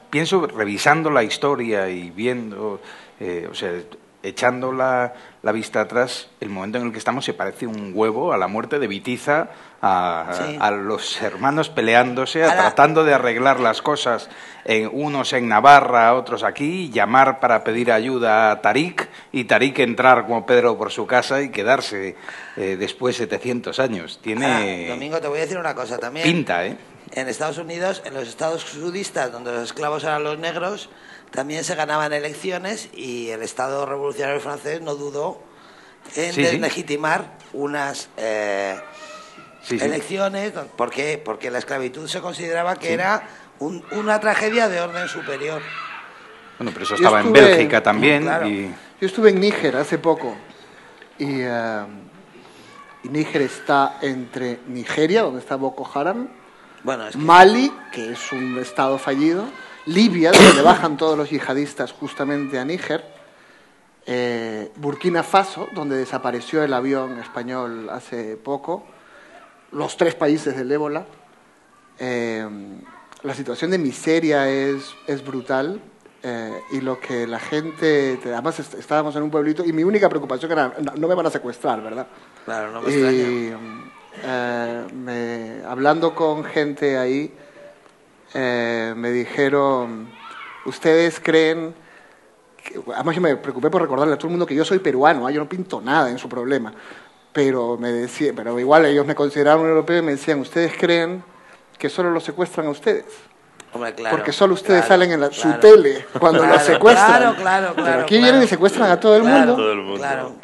C: pienso, revisando la historia y viendo, echando la vista atrás, el momento en el que estamos se parece un huevo a la muerte de Bitiza, a los hermanos peleándose, tratando de arreglar las cosas, unos en Navarra, otros aquí, llamar para pedir ayuda a Tarik, y Tarik entrar como Pedro por su casa y quedarse después 700 años. Tiene
E: Domingo, te voy a decir una cosa también.
C: pinta, ¿eh?
E: En Estados Unidos, en los estados sudistas, donde los esclavos eran los negros, también se ganaban elecciones y el Estado revolucionario francés no dudó en deslegitimar unas elecciones. ¿Por qué? Porque la esclavitud se consideraba que era una tragedia de orden superior.
C: Bueno, pero eso estaba en Bélgica también.
E: Claro.
B: Yo estuve en Níger hace poco y Níger está entre Nigeria, donde está Boko Haram, Mali, que es un estado fallido, Libia, donde bajan todos los yihadistas justamente a Níger, Burkina Faso, donde desapareció el avión español hace poco, los 3 países del ébola. La situación de miseria es brutal. Y lo que la gente... Además, estábamos en un pueblito y mi única preocupación era no me van a secuestrar, ¿verdad?
E: Claro, no me extraña.
B: Hablando con gente ahí, me dijeron, ¿ustedes creen...? Además, yo me preocupé por recordarle a todo el mundo que yo soy peruano, yo no pinto nada en su problema. Pero igual ellos me consideraban un europeo y me decían, ¿ustedes creen que solo los secuestran a ustedes?
E: Hombre, claro,
B: porque solo ustedes salen en su tele cuando los secuestran.
E: Claro.
B: Pero aquí vienen y secuestran a todo el mundo.
A: Todo el mundo.
E: Claro.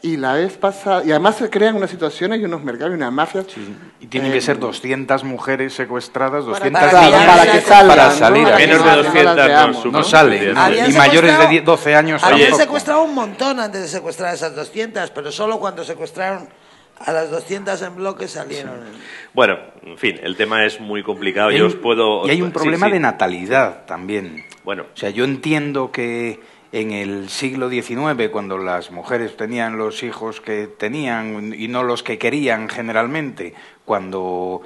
B: Y la vez pasada... Y además se crean unas situaciones y unos mercados y unas mafias.
C: Sí. Y tienen que ser 200 mujeres secuestradas, 200
B: para que salgan,
C: para salir.
B: ¿no?
A: Menos de 200
C: no salen. Y mayores de 12 años
E: habían secuestrado un montón antes de secuestrar esas 200, pero solo cuando secuestraron a las 200 en bloque salieron.
A: Bueno, en fin, el tema es muy complicado.
C: Y hay un problema de natalidad también.
A: Bueno.
C: O sea, yo entiendo que en el siglo XIX, cuando las mujeres tenían los hijos que tenían y no los que querían generalmente, cuando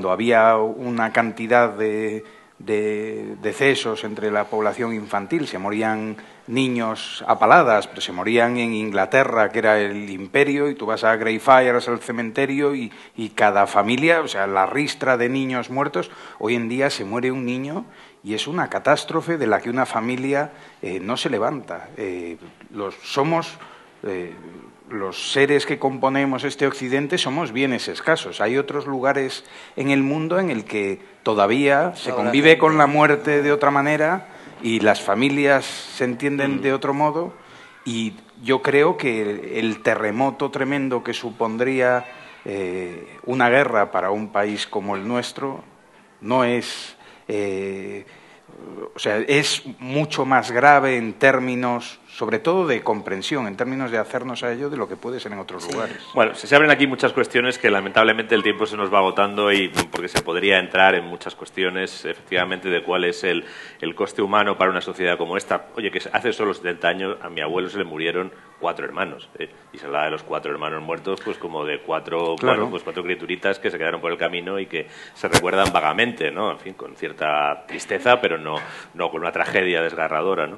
C: había una cantidad de decesos entre la población infantil, se morían niños a paladas, pero se morían en Inglaterra, que era el imperio, y tú vas a Greyfriars, al cementerio, y cada familia, o sea, la ristra de niños muertos, hoy en día se muere un niño y es una catástrofe de la que una familia no se levanta. Los seres que componemos este occidente somos bienes escasos. Hay otros lugares en el mundo en el que todavía se convive con la muerte de otra manera y las familias se entienden de otro modo, y yo creo que el terremoto tremendo que supondría una guerra para un país como el nuestro no es... o sea, es mucho más grave en términos, sobre todo de comprensión, en términos de hacernos a ello de lo que puede ser en otros lugares.
A: Bueno, se abren aquí muchas cuestiones que lamentablemente el tiempo se nos va agotando, y porque se podría entrar en muchas cuestiones, efectivamente, de cuál es el coste humano para una sociedad como esta. Oye, que hace solo 70 años a mi abuelo se le murieron 4 hermanos, y se hablaba de los 4 hermanos muertos pues como de 4 criaturitas que se quedaron por el camino y que se recuerdan vagamente, ¿no? En fin, con cierta tristeza, pero no con una tragedia desgarradora, ¿no?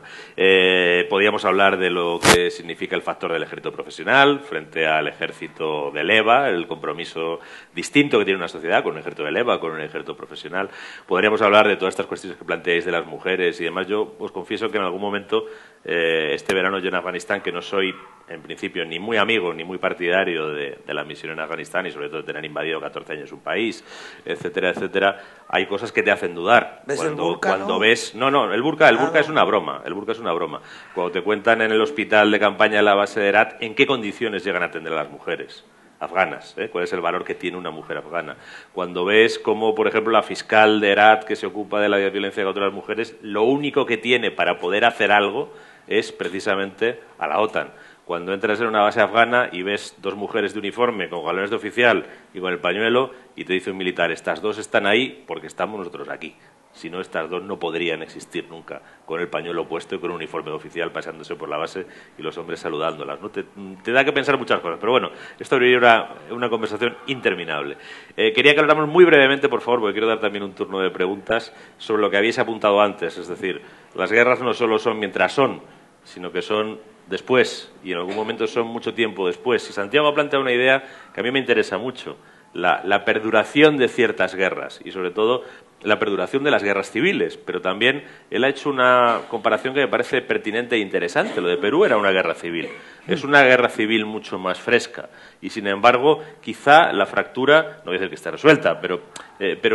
A: Podíamos hablar de lo que significa el factor del ejército profesional frente al ejército de leva, el compromiso distinto que tiene una sociedad con un ejército de leva, con un ejército profesional. Podríamos hablar de todas estas cuestiones que planteáis de las mujeres y demás. Yo os confieso que en algún momento, este verano yo en Afganistán, que no soy en principio ni muy amigo ni muy partidario de la misión en Afganistán, y sobre todo de tener invadido 14 años un país, etcétera, etcétera, hay cosas que te hacen dudar.
E: ¿Ves el burka,
A: cuando
E: no?
A: ves... No, el burka es una broma. El burka es una broma. Cuando te cuentan en el hospital de campaña de la base de Herat en qué condiciones llegan a atender a las mujeres afganas, cuál es el valor que tiene una mujer afgana. Cuando ves cómo, por ejemplo, la fiscal de Herat, que se ocupa de la violencia contra las mujeres, lo único que tiene para poder hacer algo es precisamente a la OTAN. Cuando entras en una base afgana y ves 2 mujeres de uniforme con galones de oficial y con el pañuelo, y te dice un militar, estas 2 están ahí porque estamos nosotros aquí. Si no, estas 2 no podrían existir nunca, con el pañuelo puesto y con un uniforme de oficial paseándose por la base y los hombres saludándolas, ¿no? Te da que pensar muchas cosas, pero bueno, esto habría una conversación interminable. Quería que habláramos muy brevemente, por favor, porque quiero dar también un turno de preguntas sobre lo que habéis apuntado antes, es decir, las guerras no solo son mientras son, sino que son después, y en algún momento son mucho tiempo después. Y Santiago ha planteado una idea que a mí me interesa mucho, la perduración de ciertas guerras, y sobre todo la perduración de las guerras civiles, pero también él ha hecho una comparación que me parece pertinente e interesante. Lo de Perú era una guerra civil. Es una guerra civil mucho más fresca y, sin embargo, quizá la fractura, no voy a decir que esté resuelta, pero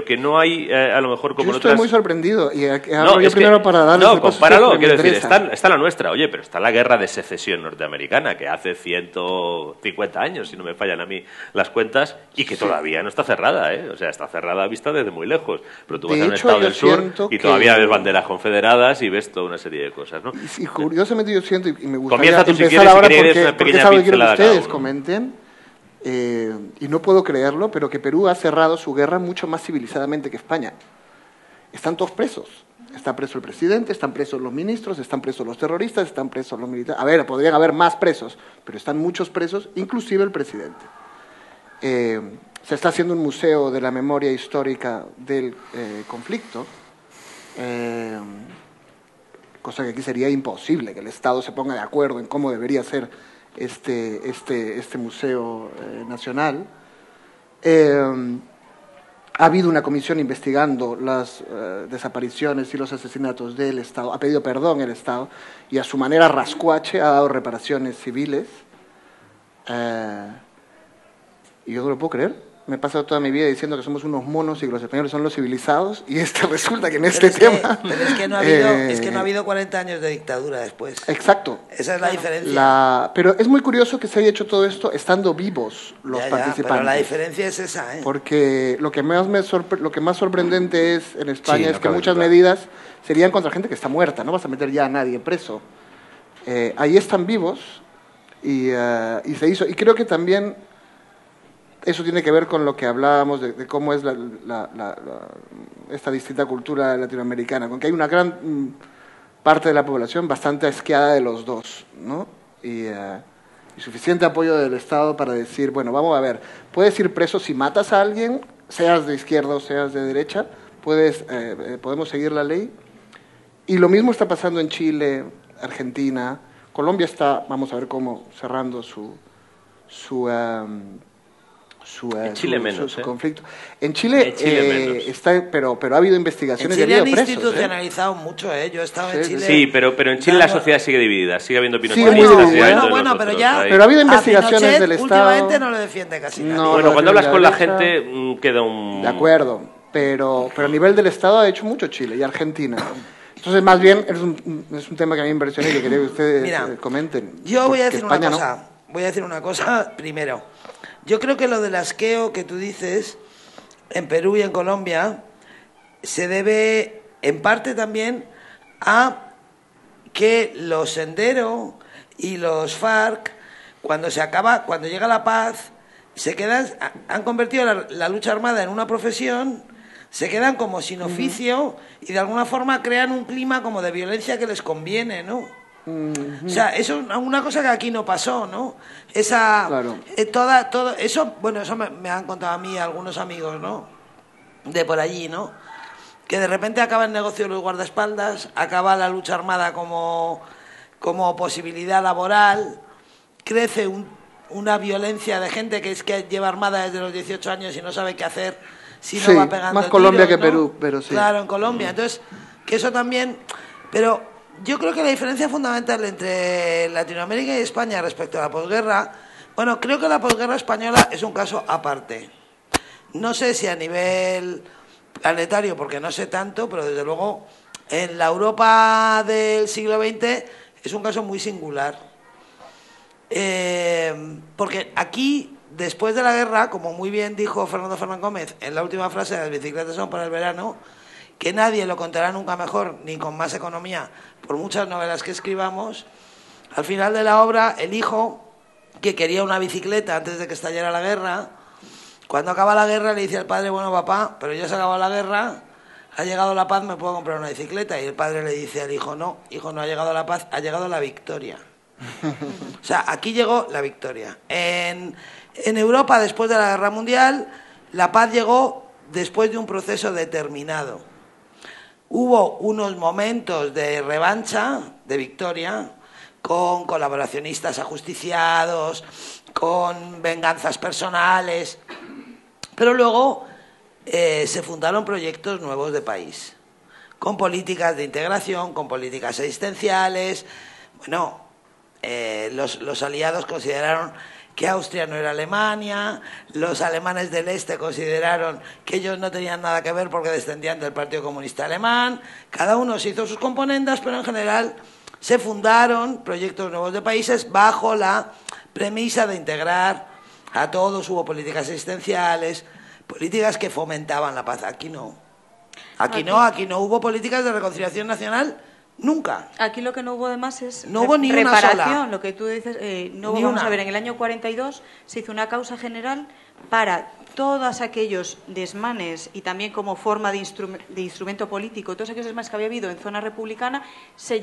A: que no hay, a lo mejor, como
B: yo estoy
A: en otras...
B: muy sorprendido y
A: No,
B: yo primero para darles
A: no, compáralo,
B: que me
A: quiero decir,
B: interesa.
A: está la nuestra, oye, pero está la guerra de secesión norteamericana, que hace 150 años, si no me fallan a mí las cuentas, y que todavía no está cerrada, ¿eh? O sea, está cerrada a vista desde muy lejos. Pero tú vas a un estado del sur y todavía ves banderas confederadas y ves toda una serie de cosas, ¿no?
B: Y curiosamente yo siento, y me gustaría
A: Comienza tú, si
B: empezar
A: quieres,
B: ahora
A: si quieres, una
B: porque
A: pequeña
B: es algo que quiero que
A: pincelada cada
B: ustedes
A: uno.
B: comenten, y no puedo creerlo, pero que Perú ha cerrado su guerra mucho más civilizadamente que España. Están todos presos. Está preso el presidente, están presos los ministros, están presos los terroristas, están presos los militares. A ver, podrían haber más presos, pero están muchos presos, inclusive el presidente. Se está haciendo un museo de la memoria histórica del conflicto, cosa que aquí sería imposible, que el Estado se ponga de acuerdo en cómo debería ser este museo nacional. Ha habido una comisión investigando las desapariciones y los asesinatos del Estado, ha pedido perdón el Estado y a su manera rascuache ha dado reparaciones civiles. Y yo no lo puedo creer. Me he pasado toda mi vida diciendo que somos unos monos y que los españoles son los civilizados y resulta que en este tema...
E: Pero es que no ha habido 40 años de dictadura después.
B: Exacto.
E: Esa es la diferencia.
B: Pero es muy curioso que se haya hecho todo esto estando vivos los participantes.
E: Pero la diferencia es esa, ¿eh?
B: Porque lo que más sorprendente es en España
C: Sí,
B: es
C: no
B: que
C: cabe
B: muchas
C: duda.
B: medidas serían contra gente que está muerta. No vas a meter ya a nadie preso. Ahí están vivos y se hizo. Y creo que también eso tiene que ver con lo que hablábamos de cómo es esta distinta cultura latinoamericana, con que hay una gran parte de la población bastante asqueada de los dos, ¿no? Y suficiente apoyo del Estado para decir, bueno, vamos a ver, puedes ir preso si matas a alguien, seas de izquierda o seas de derecha, podemos seguir la ley. Y lo mismo está pasando en Chile, Argentina, Colombia está, vamos a ver cómo, cerrando su
A: Chile menos,
B: su conflicto. En Chile,
A: menos.
B: está, pero ha habido
E: En
B: investigaciones y
E: Chile
B: ha
E: han
B: habido presos.
E: institucionalizado mucho, ¿eh? Yo he estado en
B: Sí,
E: Chile...
A: Sí, pero en Chile la sociedad sigue dividida, sigue habiendo
B: Sigue
A: pinochetistas.
B: muy
A: y hay
B: dividida.
A: de
E: Bueno,
A: nosotros
E: pero ya...
A: ahí.
B: Pero ha habido
E: A
B: investigaciones
E: Pinochet
B: del Estado.
E: últimamente no lo defiende casi nadie.
B: No,
A: Bueno, cuando
B: la
A: hablas con la
B: derecha-
A: gente queda un...
B: De acuerdo, pero a nivel del Estado ha hecho mucho Chile y Argentina. Entonces, más bien, es un tema que a mí me impresiona y que quería que ustedes
E: Mira,
B: comenten.
E: Yo voy a
B: porque
E: decir una
B: España no.
E: cosa. Voy a decir una cosa primero. Yo creo que lo del asqueo que tú dices en Perú y en Colombia se debe en parte también a que los Sendero y los FARC, cuando llega la paz, han convertido la lucha armada en una profesión, se quedan como sin oficio y de alguna forma crean un clima como de violencia que les conviene, ¿no? O sea, eso es una cosa que aquí no pasó, ¿no?
B: Claro.
E: Todo eso, bueno, eso me han contado a mí algunos amigos, ¿no? De por allí, ¿no? Que de repente acaba el negocio de los guardaespaldas, acaba la lucha armada como posibilidad laboral, crece una violencia de gente que lleva armada desde los 18 años y no sabe qué hacer si no
B: Sí,
E: va pegando
B: más Colombia
E: tiros,
B: que
E: ¿no?
B: Perú, pero sí.
E: Claro, en Colombia. Entonces, que eso también... Pero yo creo que la diferencia fundamental entre Latinoamérica y España respecto a la posguerra... Bueno, creo que la posguerra española es un caso aparte. No sé si a nivel planetario, porque no sé tanto, pero desde luego en la Europa del siglo XX es un caso muy singular. Porque aquí, después de la guerra, como muy bien dijo Fernando Fernán Gómez en la última frase de Las bicicletas son para el verano, que nadie lo contará nunca mejor ni con más economía, por muchas novelas que escribamos, al final de la obra, el hijo, que quería una bicicleta antes de que estallara la guerra, cuando acaba la guerra le dice al padre, bueno papá, pero ya se ha acabado la guerra, ha llegado la paz, me puedo comprar una bicicleta. Y el padre le dice al hijo, no, hijo, no ha llegado la paz, ha llegado la victoria. O sea, aquí llegó la victoria. En Europa, después de la Guerra Mundial, la paz llegó después de un proceso determinado. Hubo unos momentos de revancha, de victoria, con colaboracionistas ajusticiados, con venganzas personales, pero luego se fundaron proyectos nuevos de país, con políticas de integración, con políticas existenciales. Bueno, los aliados consideraron que Austria no era Alemania, los alemanes del este consideraron que ellos no tenían nada que ver porque descendían del Partido Comunista Alemán, cada uno se hizo sus componendas, pero en general se fundaron proyectos nuevos de países bajo la premisa de integrar a todos, hubo políticas existenciales, políticas que fomentaban la paz. Aquí no hubo políticas de reconciliación nacional. Nunca.
D: Aquí lo que no hubo además es
E: no hubo ni
D: reparación,
E: una sola.
D: Lo que tú dices, no hubo, vamos a ver, en el año 42 se hizo una causa general para todos aquellos desmanes y también como forma de instrumento político, todos aquellos desmanes que había habido en zona republicana se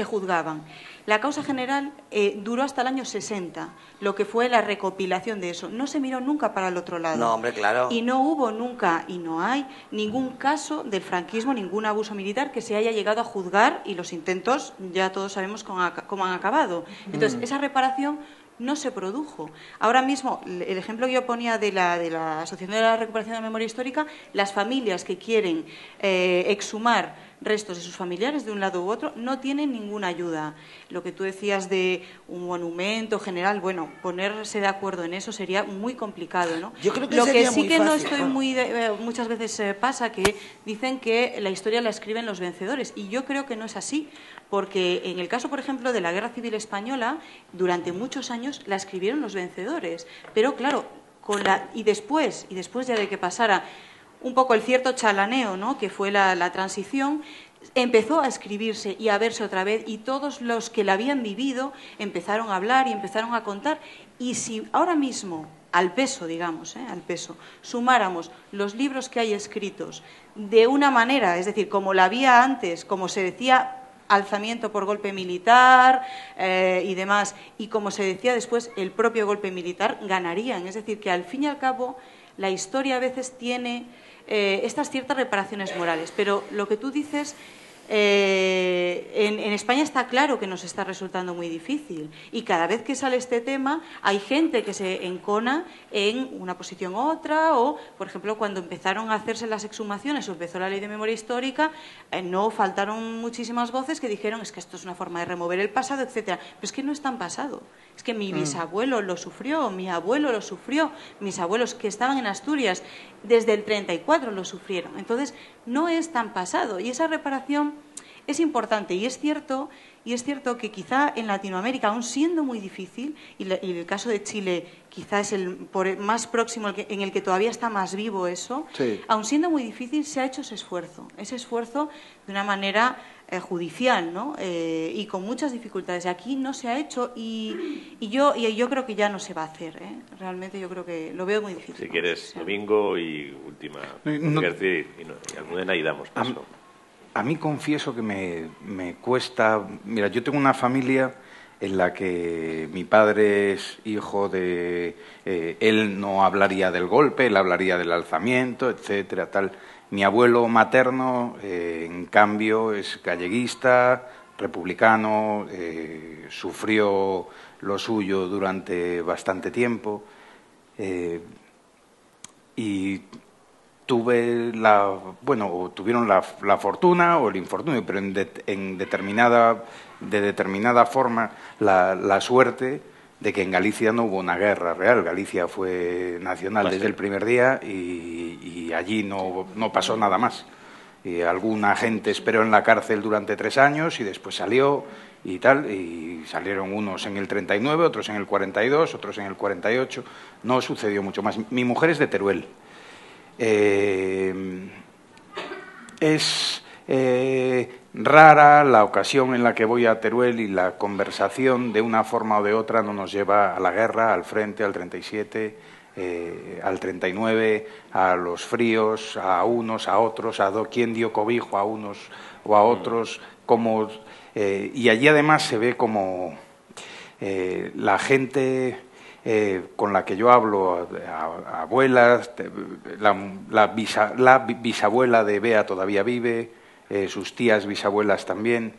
D: juzgaban. La causa general duró hasta el año 60, lo que fue la recopilación de eso. No se miró nunca para el otro lado.
E: No, hombre, claro.
D: Y no hubo nunca, y no hay, ningún caso del franquismo, ningún abuso militar que se haya llegado a juzgar, y los intentos ya todos sabemos cómo han acabado. Entonces, esa reparación no se produjo. Ahora mismo, el ejemplo que yo ponía de la Asociación de la Recuperación de la Memoria Histórica, las familias que quieren exhumar restos de sus familiares de un lado u otro no tienen ninguna ayuda. Lo que tú decías de un monumento general, bueno, ponerse de acuerdo en eso sería muy complicado, ¿no?
E: Yo creo que
D: lo
E: sería
D: que sí
E: muy
D: que no
E: fácil,
D: estoy
E: ¿no?
D: muy muchas veces pasa que dicen que la historia la escriben los vencedores, y yo creo que no es así, porque en el caso, por ejemplo, de la Guerra Civil Española, durante muchos años la escribieron los vencedores, pero claro, y después ya de que pasara un poco el cierto chalaneo, ¿no?, que fue la transición, empezó a escribirse y a verse otra vez, y todos los que la habían vivido empezaron a hablar y empezaron a contar. Y si ahora mismo, al peso, digamos, al peso, sumáramos los libros que hay escritos de una manera, es decir, como la había antes, como se decía alzamiento por golpe militar y demás, y como se decía después el propio golpe militar, ganarían. Es decir, que al fin y al cabo la historia a veces tiene estas ciertas reparaciones morales, pero lo que tú dices, en España está claro que nos está resultando muy difícil, y cada vez que sale este tema hay gente que se encona en una posición u otra, o por ejemplo cuando empezaron a hacerse las exhumaciones o empezó la ley de memoria histórica, no faltaron muchísimas voces que dijeron es que esto es una forma de remover el pasado, etcétera. Pero es que no es tan pasado, es que mi bisabuelo lo sufrió, mi abuelo lo sufrió, mis abuelos que estaban en Asturias desde el 34 lo sufrieron. Entonces no es tan pasado, y esa reparación es importante, y es cierto que quizá en Latinoamérica, aún siendo muy difícil, y el caso de Chile quizá es el más próximo en el que todavía está más vivo eso, sí. Aún siendo muy difícil se ha hecho ese esfuerzo de una manera judicial, ¿no? Y con muchas dificultades. Aquí no se ha hecho, y yo creo que ya no se va a hacer, ¿eh? Realmente yo creo que lo veo muy difícil.
A: Si quieres, domingo y última. Y Almudena, y damos paso.
C: A mí confieso que me cuesta. Mira, yo tengo una familia en la que mi padre es hijo de... él no hablaría del golpe, él hablaría del alzamiento, etcétera, tal. Mi abuelo materno, en cambio, es galleguista, republicano, sufrió lo suyo durante bastante tiempo, y tuvieron la fortuna o el infortunio, pero de determinada forma la suerte de que en Galicia no hubo una guerra real. Galicia fue nacional desde el primer día, y allí no pasó nada más. Y alguna gente esperó en la cárcel durante 3 años y después salió y tal, y salieron unos en el 39, otros en el 42, otros en el 48. No sucedió mucho más. Mi mujer es de Teruel. Es rara la ocasión en la que voy a Teruel y la conversación de una forma o de otra no nos lleva a la guerra, al frente, al 37, al 39, a los fríos, a unos, a otros, quién dio cobijo a unos o a otros, y allí además se ve como la gente con la que yo hablo, abuelas, la bisabuela de Bea todavía vive, sus tías bisabuelas también,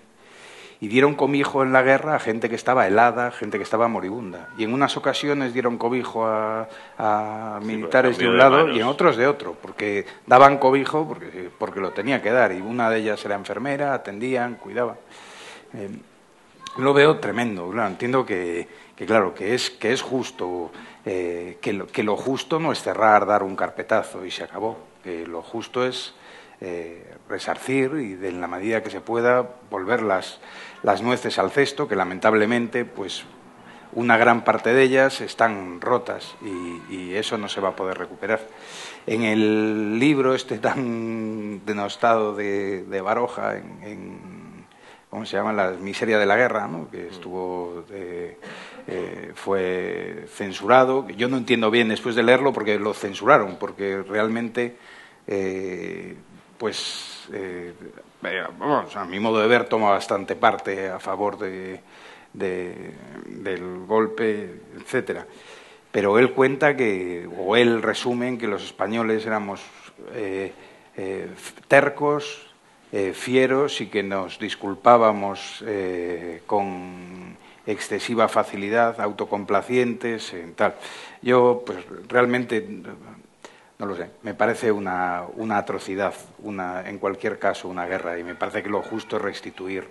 C: y dieron cobijo en la guerra a gente que estaba helada, gente que estaba moribunda, y en unas ocasiones dieron cobijo a militares de un lado y en otros de otro, porque daban cobijo porque lo tenía que dar, y una de ellas era enfermera, atendían, cuidaban. Lo veo tremendo. Claro, entiendo que es justo, que lo justo no es cerrar, dar un carpetazo y se acabó. Que lo justo es resarcir y, en la medida que se pueda, volver las nueces al cesto, que lamentablemente, pues, una gran parte de ellas están rotas y eso no se va a poder recuperar. En el libro este tan denostado de Baroja, ¿cómo se llama? La miseria de la guerra, ¿no? Que fue censurado. Yo no entiendo bien después de leerlo porque lo censuraron, porque realmente, vamos, a mi modo de ver, toma bastante parte a favor del golpe, etcétera. Pero él cuenta él resume que los españoles éramos tercos, fieros y que nos disculpábamos con excesiva facilidad, autocomplacientes, tal. Yo, pues, realmente, no lo sé, me parece una atrocidad, en cualquier caso, una guerra, y me parece que lo justo es restituir,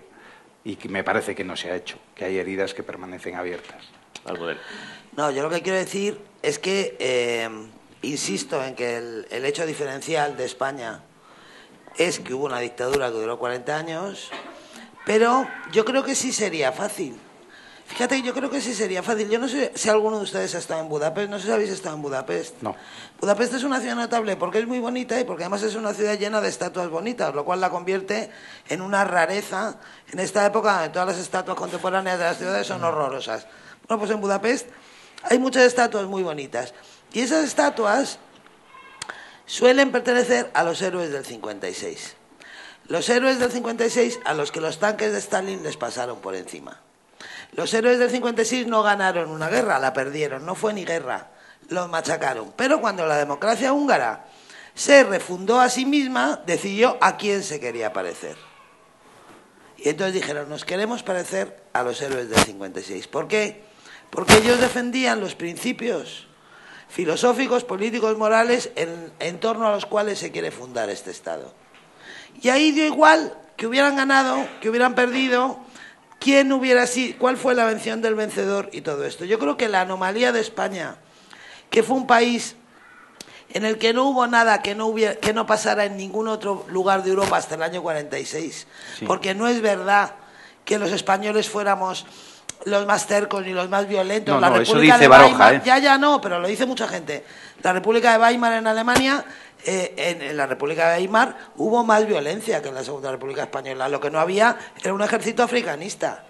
C: y que me parece que no se ha hecho, que hay heridas que permanecen abiertas.
A: Almudena.
E: No, yo lo que quiero decir es que insisto en que el hecho diferencial de España es que hubo una dictadura que duró 40 años, pero yo creo que sí sería fácil. Fíjate, yo creo que sí sería fácil. Yo no sé si alguno de ustedes ha estado en Budapest, no sé si habéis estado en Budapest.
C: No.
E: Budapest es una ciudad notable porque es muy bonita y porque además es una ciudad llena de estatuas bonitas, lo cual la convierte en una rareza en esta época donde todas las estatuas contemporáneas de las ciudades son horrorosas. Bueno, pues en Budapest hay muchas estatuas muy bonitas y esas estatuas suelen pertenecer a los héroes del 56. Los héroes del 56 a los que los tanques de Stalin les pasaron por encima. Los héroes del 56 no ganaron una guerra, la perdieron, no fue ni guerra, los machacaron. Pero cuando la democracia húngara se refundó a sí misma, decidió a quién se quería parecer. Y entonces dijeron, nos queremos parecer a los héroes del 56. ¿Por qué? Porque ellos defendían los principios filosóficos, políticos, morales en torno a los cuales se quiere fundar este Estado. Y ahí dio igual que hubieran ganado, que hubieran perdido, quién hubiera sido, cuál fue la vención del vencedor y todo esto. Yo creo que la anomalía de España, que fue un país en el que no hubo nada que no pasara en ningún otro lugar de Europa hasta el año 46, sí. Porque no es verdad que los españoles fuéramos los más tercos ni los más violentos.
C: No,
E: la
C: no,
E: República
C: eso dice
E: de
C: Baroja,
E: Weimar, ya no, pero lo dice mucha gente. La República de Weimar en Alemania, en la República de Weimar hubo más violencia que en la Segunda República Española. Lo que no había era un ejército africanista.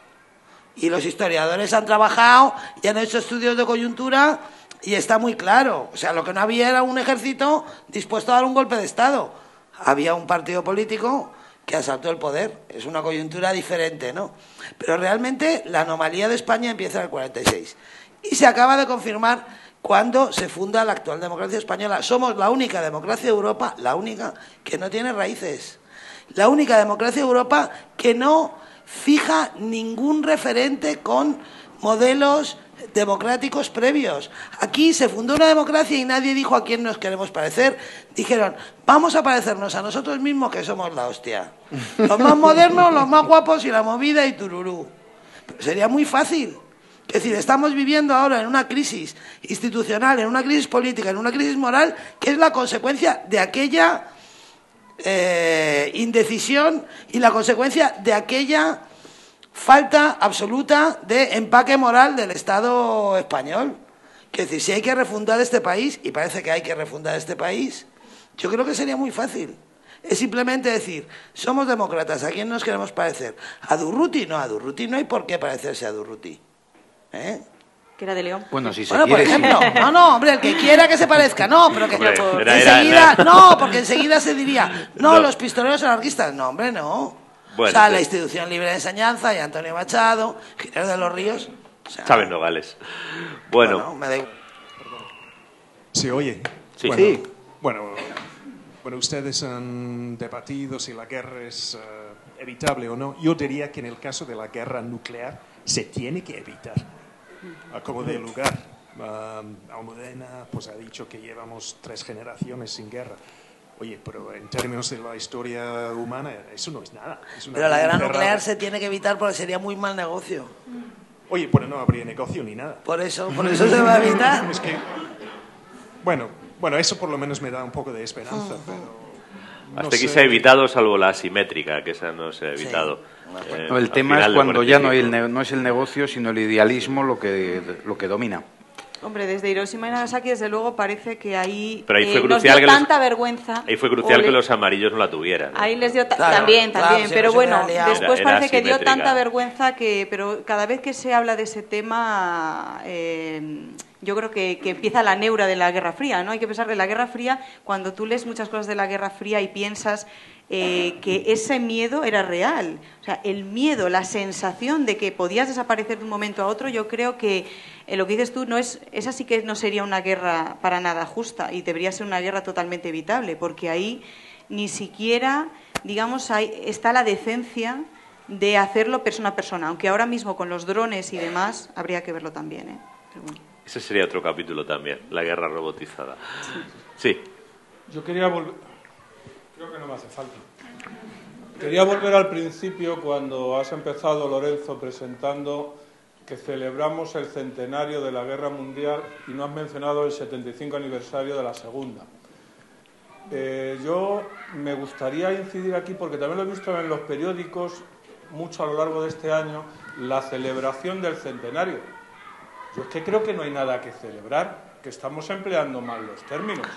E: Y los historiadores han trabajado y han hecho estudios de coyuntura y está muy claro. O sea, lo que no había era un ejército dispuesto a dar un golpe de Estado. Había un partido político que asaltó el poder. Es una coyuntura diferente, ¿no? Pero realmente la anomalía de España empieza en el 46. Y se acaba de confirmar cuando se funda la actual democracia española. Somos la única democracia de Europa, la única, que no tiene raíces. La única democracia de Europa que no fija ningún referente con modelos democráticos previos. Aquí se fundó una democracia y nadie dijo a quién nos queremos parecer. Dijeron, vamos a parecernos a nosotros mismos que somos la hostia. Los más modernos, los más guapos y la movida y tururú. Pero sería muy fácil. Es decir, estamos viviendo ahora en una crisis institucional, en una crisis política, en una crisis moral, que es la consecuencia de aquella indecisión y la consecuencia de aquella falta absoluta de empaque moral del Estado español. Es decir, si hay que refundar este país, y parece que hay que refundar este país, yo creo que sería muy fácil. Es simplemente decir, somos demócratas, ¿a quién nos queremos parecer? ¿A Durruti? No, a Durruti no hay por qué parecerse a Durruti.
D: Que era de León.
C: Bueno, si se
E: bueno,
C: quiere,
E: por ejemplo,
C: sí.
E: no, hombre, el que quiera que se parezca, no, pero que
A: Hombre,
E: enseguida, no, porque enseguida se diría, no, los pistoleros anarquistas, no, hombre, no.
A: Bueno,
E: o sea, la Institución Libre de Enseñanza y Antonio Machado, Ginés de los Ríos. O sea,
A: Chávez Nogales. Bueno,
E: me da igual.
F: ¿Se oye?
A: Sí.
F: Bueno,
A: Sí.
F: Bueno, ustedes han debatido si la guerra es evitable o no. Yo diría que en el caso de la guerra nuclear se tiene que evitar. Como de lugar. Almudena pues ha dicho que llevamos 3 generaciones sin guerra. Oye, pero en términos de la historia humana, eso no es nada. Es una
E: Pero la guerra
F: encerrada.
E: nuclear se tiene que evitar porque sería muy mal negocio.
F: Oye, pues no habría negocio ni nada.
E: Por eso se va a evitar.
F: Es que, bueno, eso por lo menos me da un poco de esperanza, pero...
A: Hasta aquí se ha evitado, salvo la asimétrica, que esa no se ha evitado.
C: No, el tema es cuando ya no es el negocio, sino el idealismo lo que domina.
D: Hombre, desde Hiroshima y Nagasaki, desde luego, parece que ahí,
A: Pero ahí fue
D: nos
A: crucial
D: dio
A: que
D: tanta vergüenza.
A: Ahí fue crucial que los amarillos no la tuvieran, ¿no?
D: Ahí les dio
E: Claro,
D: también,
E: claro, si
D: pero
E: no se
D: bueno,
E: hubiera liado.
D: después
A: Era
D: parece que dio
A: asimétrica.
D: tanta vergüenza pero cada vez que se habla de ese tema, yo creo que empieza la neura de la Guerra Fría, ¿no? Hay que pensar que la Guerra Fría, cuando tú lees muchas cosas de la Guerra Fría y piensas que ese miedo era real, o sea, el miedo, la sensación de que podías desaparecer de un momento a otro, yo creo que lo que dices tú esa sí que no sería una guerra para nada justa y debería ser una guerra totalmente evitable, porque ahí ni siquiera, digamos, está la decencia de hacerlo persona a persona, aunque ahora mismo con los drones y demás habría que verlo también, ¿eh? Pero bueno.
A: Ese sería otro capítulo también, la guerra robotizada. Sí.
G: Yo quería volver... Creo que no me hace falta. Quería volver al principio cuando has empezado, Lorenzo, presentando que celebramos el centenario de la Guerra Mundial y no has mencionado el 75 aniversario de la Segunda. Yo me gustaría incidir aquí, porque también lo he visto en los periódicos mucho a lo largo de este año, la celebración del centenario. Yo es que creo que no hay nada que celebrar, que estamos empleando mal los términos.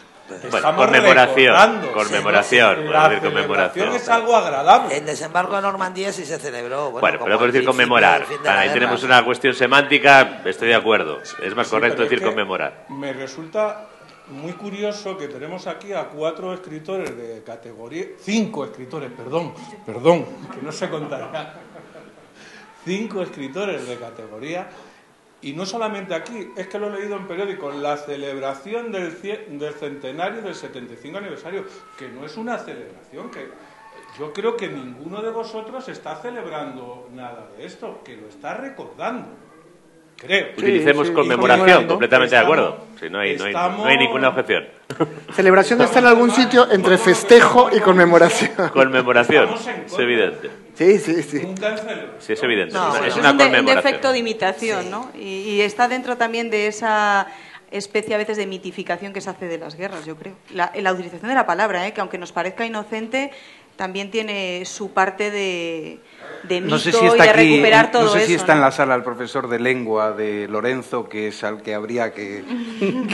A: Bueno, conmemoración.
G: La celebración es algo agradable.
E: El desembarco de Normandía sí se celebró.
A: Bueno, pero por decir
E: el
A: conmemorar.
E: fin de la
A: Ahí
E: guerra.
A: tenemos una cuestión semántica, estoy de acuerdo. Es más correcto
G: pero es
A: decir
G: que
A: conmemorar.
G: Me resulta muy curioso que tenemos aquí a 4 escritores de categoría... 5 escritores, perdón, que no se contará. 5 escritores de categoría... Y no solamente aquí, es que lo he leído en periódicos, la celebración del centenario del 75 aniversario, que no es una celebración, que yo creo que ninguno de vosotros está celebrando nada de esto, que lo está recordando, creo.
A: Utilicemos conmemoración, completamente de acuerdo. Sí, no hay ninguna objeción.
B: Celebración está en algún sitio entre festejo y conmemoración.
A: Conmemoración, es evidente.
B: Sí.
G: Nunca en celebración.
A: Sí, es evidente.
D: No,
A: es
D: es
A: una
D: un
A: conmemoración.
D: defecto de imitación, ¿no? Y está dentro también de esa especie a veces de mitificación que se hace de las guerras, yo creo. La utilización de la palabra, que aunque nos parezca inocente, también tiene su parte de mito
C: No sé si está
D: y de
C: aquí,
D: recuperar todo
C: no sé si
D: eso,
C: está en
D: ¿no?
C: la sala el profesor de lengua de Lorenzo, que es al que habría que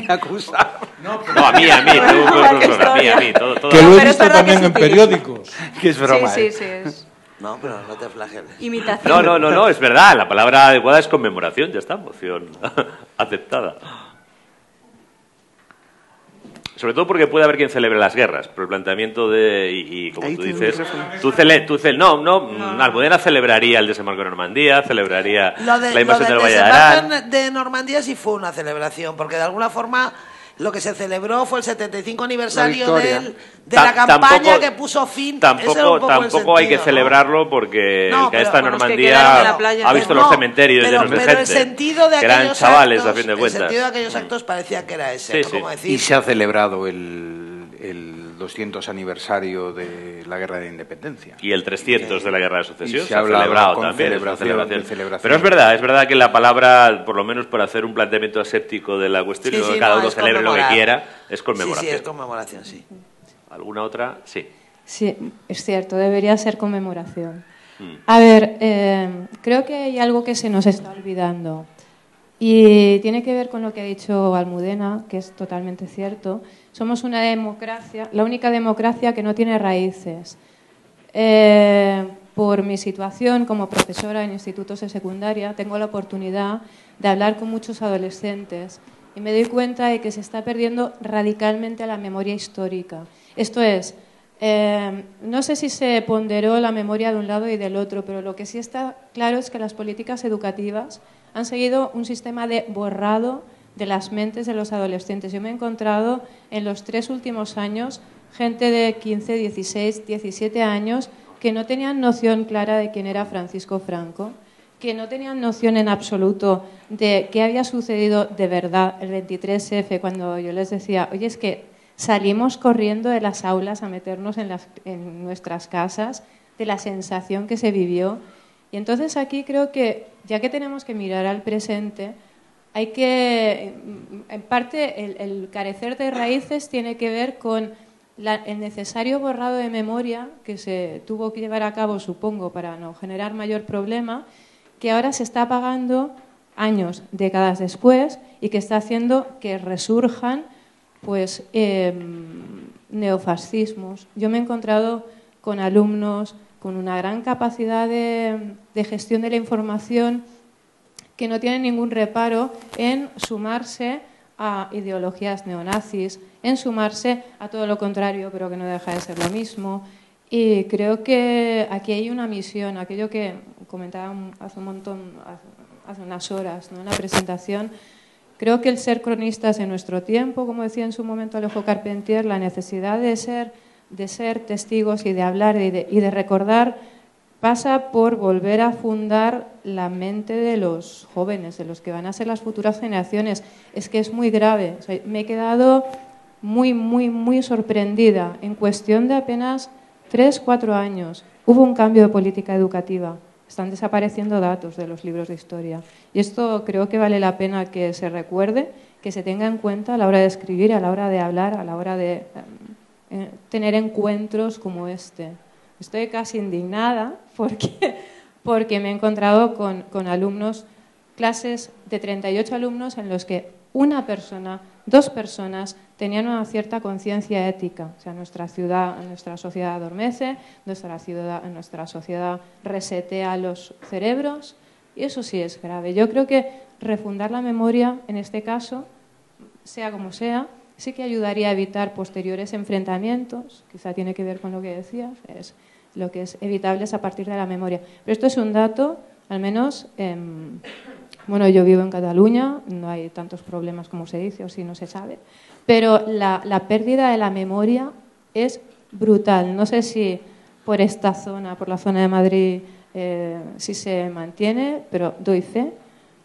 C: acusar.
A: No, a mí, a mí. Todo.
G: Que lo he
D: pero es
G: visto
D: verdad que
G: también
D: se
G: en
D: utiliza.
G: periódicos.
C: Que es broma.
D: Sí, es
E: No, pero no te flageles.
D: imitación.
A: No, es verdad. La palabra adecuada es conmemoración. Ya está, moción aceptada. Sobre todo porque puede haber quien celebre las guerras, pero el planteamiento y como
B: Ahí
A: tú
B: tiene
A: dices,
B: un
A: Almudena celebraría el desembarco de Normandía, celebraría
E: Lo
A: la invasión del
E: del
A: Valle de Arán.
E: desembarco de Normandía sí fue una celebración, porque de alguna forma lo que se celebró fue el 75 aniversario
B: La victoria.
E: de la campaña
A: Tampoco-
E: que puso fin. Ese era un poco el
A: Tampoco hay que
E: sentido, ¿no?
A: celebrarlo porque
E: No,
A: el que
E: pero
A: está en
D: con los que
A: Normandía
D: quedaron en la playa.
A: ha visto
E: No,
A: los cementerios
E: pero,
A: llenos de
E: pero
A: gente.
E: el sentido de
A: que eran
E: aquellos
A: chavales,
E: actos,
A: a fin de
E: el
A: cuentas.
E: sentido de aquellos actos parecía que era ese,
A: Sí,
E: ¿no?
A: sí.
E: Como decir,
C: Y se ha celebrado el 200 aniversario de la Guerra de Independencia.
A: Y el 300 de la Guerra de Sucesión
C: Y se
A: se
C: ha
A: ha
C: hablado
A: celebrado
C: con
A: también. Es una
C: celebración.
A: Pero es verdad que la palabra, por lo menos por hacer un planteamiento aséptico de la cuestión,
E: Sí,
A: y
E: sí,
A: que cada
E: no,
A: uno
E: es
A: celebre lo que
E: conmemorar.
A: quiera, es
E: sí,
A: conmemoración.
E: sí, es conmemoración, sí.
A: ¿Alguna otra? Sí.
H: Sí, es cierto, debería ser conmemoración. A ver, creo que hay algo que se nos está olvidando y tiene que ver con lo que ha dicho Almudena, que es totalmente cierto. Somos una democracia, la única democracia que no tiene raíces. Por mi situación como profesora en institutos de secundaria, tengo la oportunidad de hablar con muchos adolescentes y me doy cuenta de que se está perdiendo radicalmente la memoria histórica. Esto es, no sé si se ponderó la memoria de un lado y del otro, pero lo que sí está claro es que las políticas educativas han seguido un sistema de borrado de las mentes de los adolescentes. Yo me he encontrado en los 3 últimos años gente de 15, 16, 17 años que no tenían noción clara de quién era Francisco Franco, que no tenían noción en absoluto de qué había sucedido de verdad el 23F, cuando yo les decía, oye, es que salimos corriendo de las aulas a meternos en nuestras casas, de la sensación que se vivió. Y entonces aquí creo que, ya que tenemos que mirar al presente, hay que, en parte, el carecer de raíces tiene que ver con el necesario borrado de memoria que se tuvo que llevar a cabo, supongo, para no generar mayor problema, que ahora se está apagando años, décadas después, y que está haciendo que resurjan pues, neofascismos. Yo me he encontrado con alumnos con una gran capacidad de gestión de la información, que no tienen ningún reparo en sumarse a ideologías neonazis, en sumarse a todo lo contrario, pero que no deja de ser lo mismo. Y creo que aquí hay una misión, aquello que comentaba hace unas horas, ¿no?, en la presentación. Creo que el ser cronistas en nuestro tiempo, como decía en su momento Alejo Carpentier, la necesidad de ser testigos y de hablar y de recordar, pasa por volver a fundar la mente de los jóvenes, de los que van a ser las futuras generaciones. Es que es muy grave. O sea, me he quedado muy sorprendida. En cuestión de apenas 3-4 años hubo un cambio de política educativa. Están desapareciendo datos de los libros de historia. Y esto creo que vale la pena que se recuerde, que se tenga en cuenta a la hora de escribir, a la hora de hablar, a la hora de tener encuentros como este. Estoy casi indignada porque me he encontrado con alumnos, clases de 38 alumnos en los que una persona, 2 personas tenían una cierta conciencia ética. O sea, nuestra sociedad adormece, nuestra sociedad resetea los cerebros, y eso sí es grave. Yo creo que refundar la memoria, en este caso, sea como sea, sí que ayudaría a evitar posteriores enfrentamientos. Quizá tiene que ver con lo que decías, es lo que es evitable es a partir de la memoria. Pero esto es un dato, al menos, bueno, yo vivo en Cataluña, no hay tantos problemas como se dice o si no se sabe, pero la pérdida de la memoria es brutal. No sé si por esta zona, por la zona de Madrid, si se mantiene, pero doy fe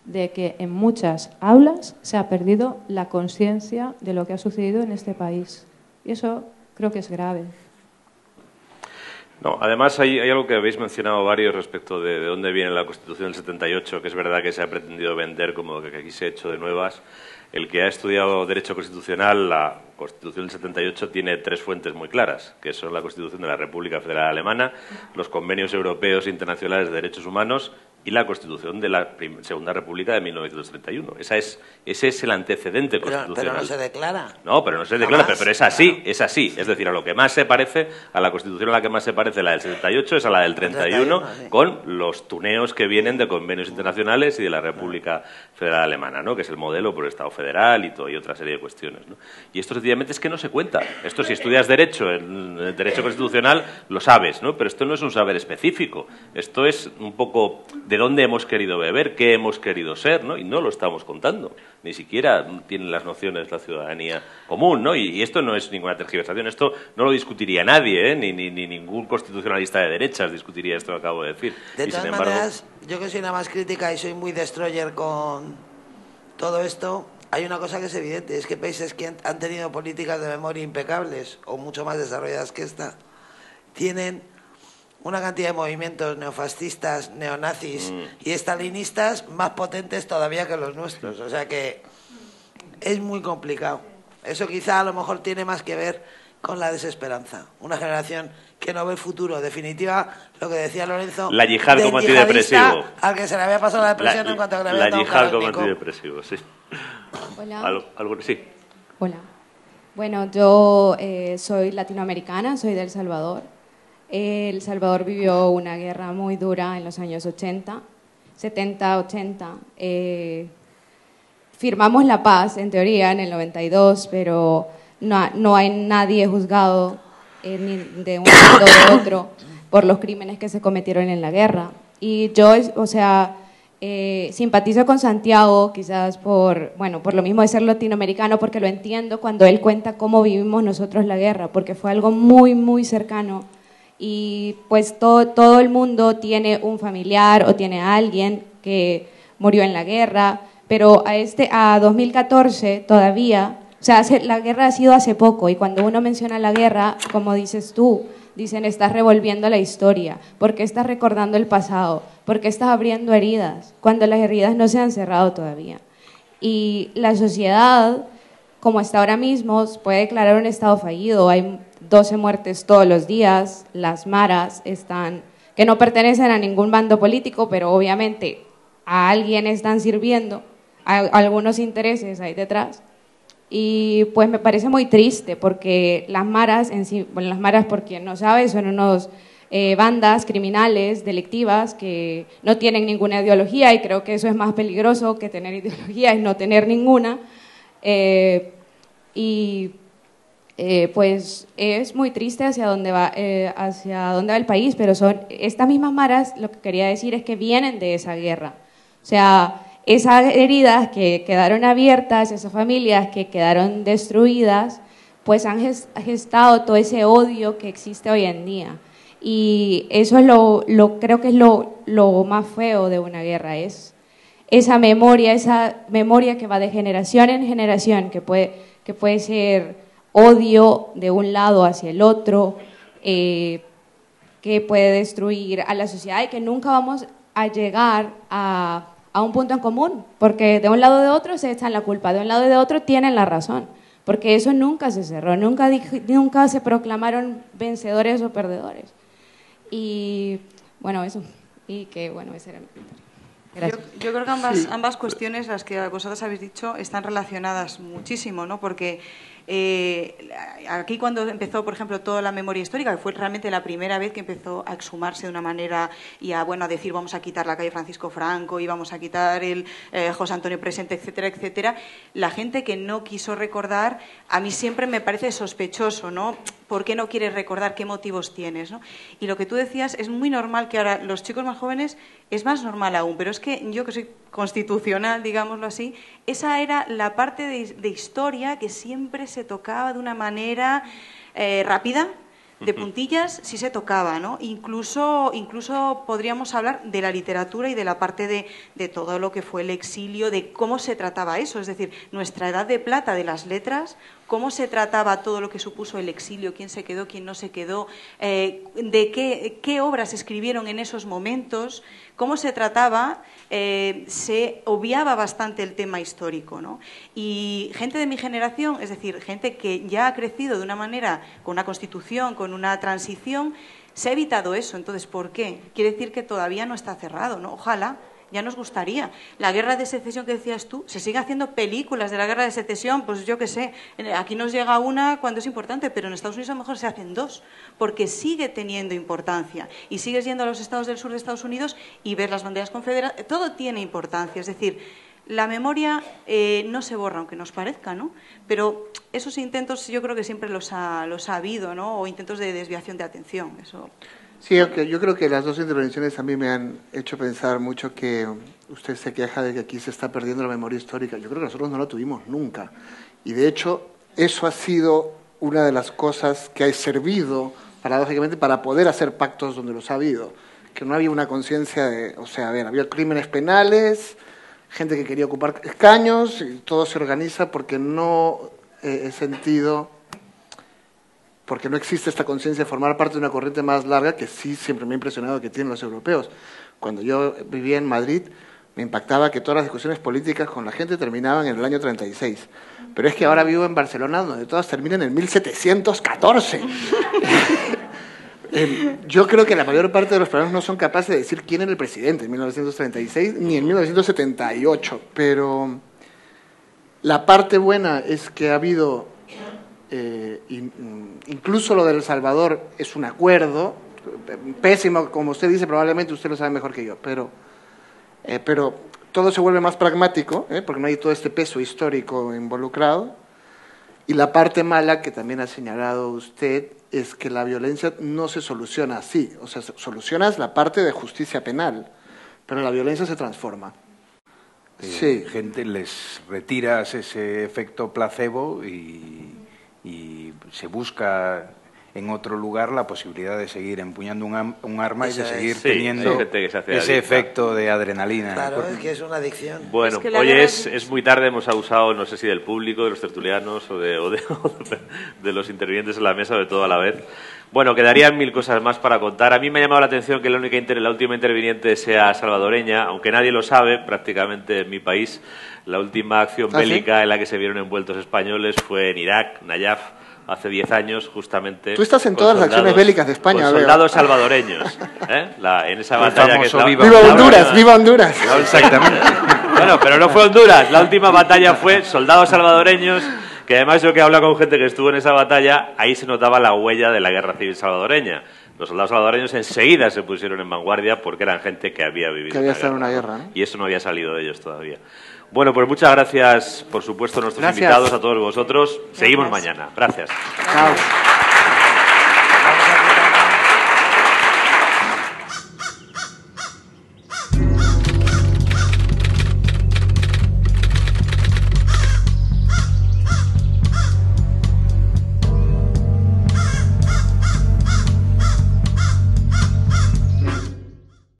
H: de que en muchas aulas se ha perdido la conciencia de lo que ha sucedido en este país. Y eso creo que es grave.
A: No, además hay algo que habéis mencionado varios respecto de dónde viene la Constitución del 78, que es verdad que se ha pretendido vender como que aquí se ha hecho de nuevas. El que ha estudiado Derecho Constitucional, la Constitución del 78 tiene 3 fuentes muy claras, que son la Constitución de la República Federal Alemana, los convenios europeos e internacionales de derechos humanos y la Constitución de la Segunda República de 1931. Ese es el antecedente constitucional.
E: Pero no se declara.
A: No, pero no se declara, pero es así, es así. Es decir, a lo que más se parece, a la Constitución a la que más se parece la del 78 es a la del 31, sí, con los tuneos que vienen de convenios internacionales y de la República Federal Alemana, ¿no?, que es el modelo por el Estado federal y otra serie de cuestiones, ¿no? Y esto sencillamente es que no se cuenta. Esto, si estudias Derecho, el Derecho Constitucional, lo sabes, ¿no? Pero esto no es un saber específico. Esto es un poco de dónde hemos querido beber, qué hemos querido ser, ¿no? Y no lo estamos contando. Ni siquiera tienen las nociones la ciudadanía común, ¿no? Y esto no es ninguna tergiversación. Esto no lo discutiría nadie, ¿eh? Ni ningún constitucionalista de derechas discutiría esto que acabo de decir.
E: De todas maneras, yo que soy una más crítica y soy muy destroyer con todo esto, hay una cosa que es evidente, es que países que han tenido políticas de memoria impecables o mucho más desarrolladas que esta, tienen una cantidad de movimientos neofascistas, neonazis y estalinistas más potentes todavía que los nuestros. O sea que es muy complicado. Eso quizá a lo mejor tiene más que ver con la desesperanza. Una generación que no ve el futuro. Definitiva, lo que decía Lorenzo,
A: la yihad como antidepresivo.
E: Al que se le había pasado la depresión en cuanto a que le había dado un
A: yihad como antidepresivo, sí.
I: Hola.
A: Sí.
I: Hola. Bueno, yo soy latinoamericana, soy de El Salvador. El Salvador vivió una guerra muy dura en los años 80, 70, 80. Firmamos la paz, en teoría, en el 92, pero no hay nadie juzgado ni de un lado o de otro por los crímenes que se cometieron en la guerra. Y yo, o sea, simpatizo con Santiago, quizás por lo mismo de ser latinoamericano, porque lo entiendo cuando él cuenta cómo vivimos nosotros la guerra, porque fue algo muy, muy cercano. Y pues todo el mundo tiene un familiar o tiene a alguien que murió en la guerra, pero a 2014 todavía O sea, la guerra ha sido hace poco y cuando uno menciona la guerra, como dices tú, dicen estás revolviendo la historia, ¿por qué estás recordando el pasado? ¿Por qué estás abriendo heridas cuando las heridas no se han cerrado todavía? Y la sociedad, como está ahora mismo, puede declarar un estado fallido. Hay 12 muertes todos los días, las maras están, que no pertenecen a ningún bando político, pero obviamente a alguien están sirviendo, a algunos intereses ahí detrás. Y pues me parece muy triste porque las maras, en sí, bueno, las maras, por quien no sabe, son unos bandas criminales, delictivas, que no tienen ninguna ideología, y creo que eso es más peligroso que tener ideología, es no tener ninguna. Pues es muy triste hacia dónde va el país, pero son estas mismas maras, lo que quería decir es que vienen de esa guerra. O sea, esas heridas que quedaron abiertas, esas familias que quedaron destruidas, pues han gestado todo ese odio que existe hoy en día. Y eso es creo que es lo más feo de una guerra, es esa memoria que va de generación en generación, que puede ser odio de un lado hacia el otro, que puede destruir a la sociedad y que nunca vamos a llegar a un punto en común, porque de un lado o de otro se echan la culpa, de un lado y de otro tienen la razón, porque eso nunca se cerró, nunca se proclamaron vencedores o perdedores. Y bueno, eso, y que bueno, ese era mi comentario.
D: Yo creo que ambas cuestiones, las que vosotros habéis dicho, están relacionadas muchísimo, ¿no? Porque aquí cuando empezó, por ejemplo, toda la memoria histórica, que fue realmente la primera vez que empezó a exhumarse de una manera y a decir vamos a quitar la calle Francisco Franco y vamos a quitar el José Antonio Presente, etcétera, etcétera, la gente que no quiso recordar, a mí siempre me parece sospechoso, ¿no? ¿Por qué no quieres recordar? ¿Qué motivos tienes? ¿No? Y lo que tú decías, es muy normal que ahora los chicos más jóvenes, es más normal aún, pero es que yo que soy constitucional, digámoslo así, esa era la parte de historia que siempre se tocaba de una manera rápida, de puntillas, sí se tocaba, ¿no? Incluso podríamos hablar de la literatura y de la parte de todo lo que fue el exilio, de cómo se trataba eso, es decir, nuestra edad de plata de las letras, cómo se trataba todo lo que supuso el exilio, quién se quedó, quién no se quedó, de qué obras se escribieron en esos momentos, cómo se trataba, se obviaba bastante el tema histórico, ¿no? Y gente de mi generación, es decir, gente que ya ha crecido de una manera, con una constitución, con una transición, se ha evitado eso. Entonces, ¿por qué? Quiere decir que todavía no está cerrado, ¿no? Ojalá. Ya nos gustaría. La guerra de secesión que decías tú, se siguen haciendo películas de la guerra de secesión, pues yo qué sé, aquí nos llega una cuando es importante, pero en Estados Unidos a lo mejor se hacen dos, porque sigue teniendo importancia. Y sigues yendo a los estados del sur de Estados Unidos y ves las banderas confederadas, todo tiene importancia. Es decir, la memoria no se borra, aunque nos parezca, ¿no? Pero esos intentos yo creo que siempre los ha habido, ¿no? O intentos de desviación de atención, eso.
B: Sí, okay. Yo creo que las dos intervenciones a mí me han hecho pensar mucho que usted se queja de que aquí se está perdiendo la memoria histórica. Yo creo que nosotros no la tuvimos nunca. Y de hecho, eso ha sido una de las cosas que ha servido, paradójicamente, para poder hacer pactos donde los ha habido. Que no había una conciencia de, o sea, a ver, había crímenes penales, gente que quería ocupar escaños, y todo se organiza porque no he sentido... porque no existe esta conciencia de formar parte de una corriente más larga que sí siempre me ha impresionado que tienen los europeos. Cuando yo vivía en Madrid, me impactaba que todas las discusiones políticas con la gente terminaban en el año 36. Pero es que ahora vivo en Barcelona, donde todas terminan en 1714. Yo creo que la mayor parte de los peruanos no son capaces de decir quién era el presidente en 1936 ni en 1978. Pero la parte buena es que ha habido... incluso lo de El Salvador es un acuerdo pésimo, como usted dice, probablemente usted lo sabe mejor que yo, pero todo se vuelve más pragmático, porque no hay todo este peso histórico involucrado. Y la parte mala que también ha señalado usted es que la violencia no se soluciona así, o sea, solucionas la parte de justicia penal, pero la violencia se transforma. Sí.
C: Gente les retiras ese efecto placebo y se busca en otro lugar la posibilidad de seguir empuñando un arma y de seguir
A: Sí,
C: teniendo
A: hay gente que se hace
C: ese
A: adicta.
C: efecto de adrenalina.
E: Claro, es que es una adicción.
A: Bueno,
D: Es que la
A: oye,
D: guerra
A: es muy tarde, hemos abusado, no sé si del público, de los tertulianos o de los intervinientes en la mesa, o de todo a la vez. Bueno, quedarían mil cosas más para contar. A mí me ha llamado la atención que la última interviniente sea salvadoreña, aunque nadie lo sabe, prácticamente en mi país. La última acción bélica en la que se vieron envueltos españoles fue en Irak, Nayaf, hace 10 años, justamente.
B: Tú estás en todas las acciones bélicas de España,
A: con
B: veo.
A: soldados salvadoreños, ¿eh? En esa
C: El
A: batalla que es
C: famoso
A: la-
B: ¡Viva Honduras! ¡Viva Honduras!
C: Exactamente.
A: Bueno, pero no fue Honduras. La última batalla fue soldados salvadoreños, que además yo que he hablado con gente que estuvo en esa batalla, ahí se notaba la huella de la guerra civil salvadoreña. Los soldados salvadoreños enseguida se pusieron en vanguardia porque eran gente que había vivido
B: Que había estado en una guerra, ¿no?
A: Y eso no había salido de ellos todavía. Bueno, pues muchas gracias, por supuesto, a nuestros
B: Gracias.
A: invitados, a todos vosotros. Seguimos mañana. Gracias.
B: Chao.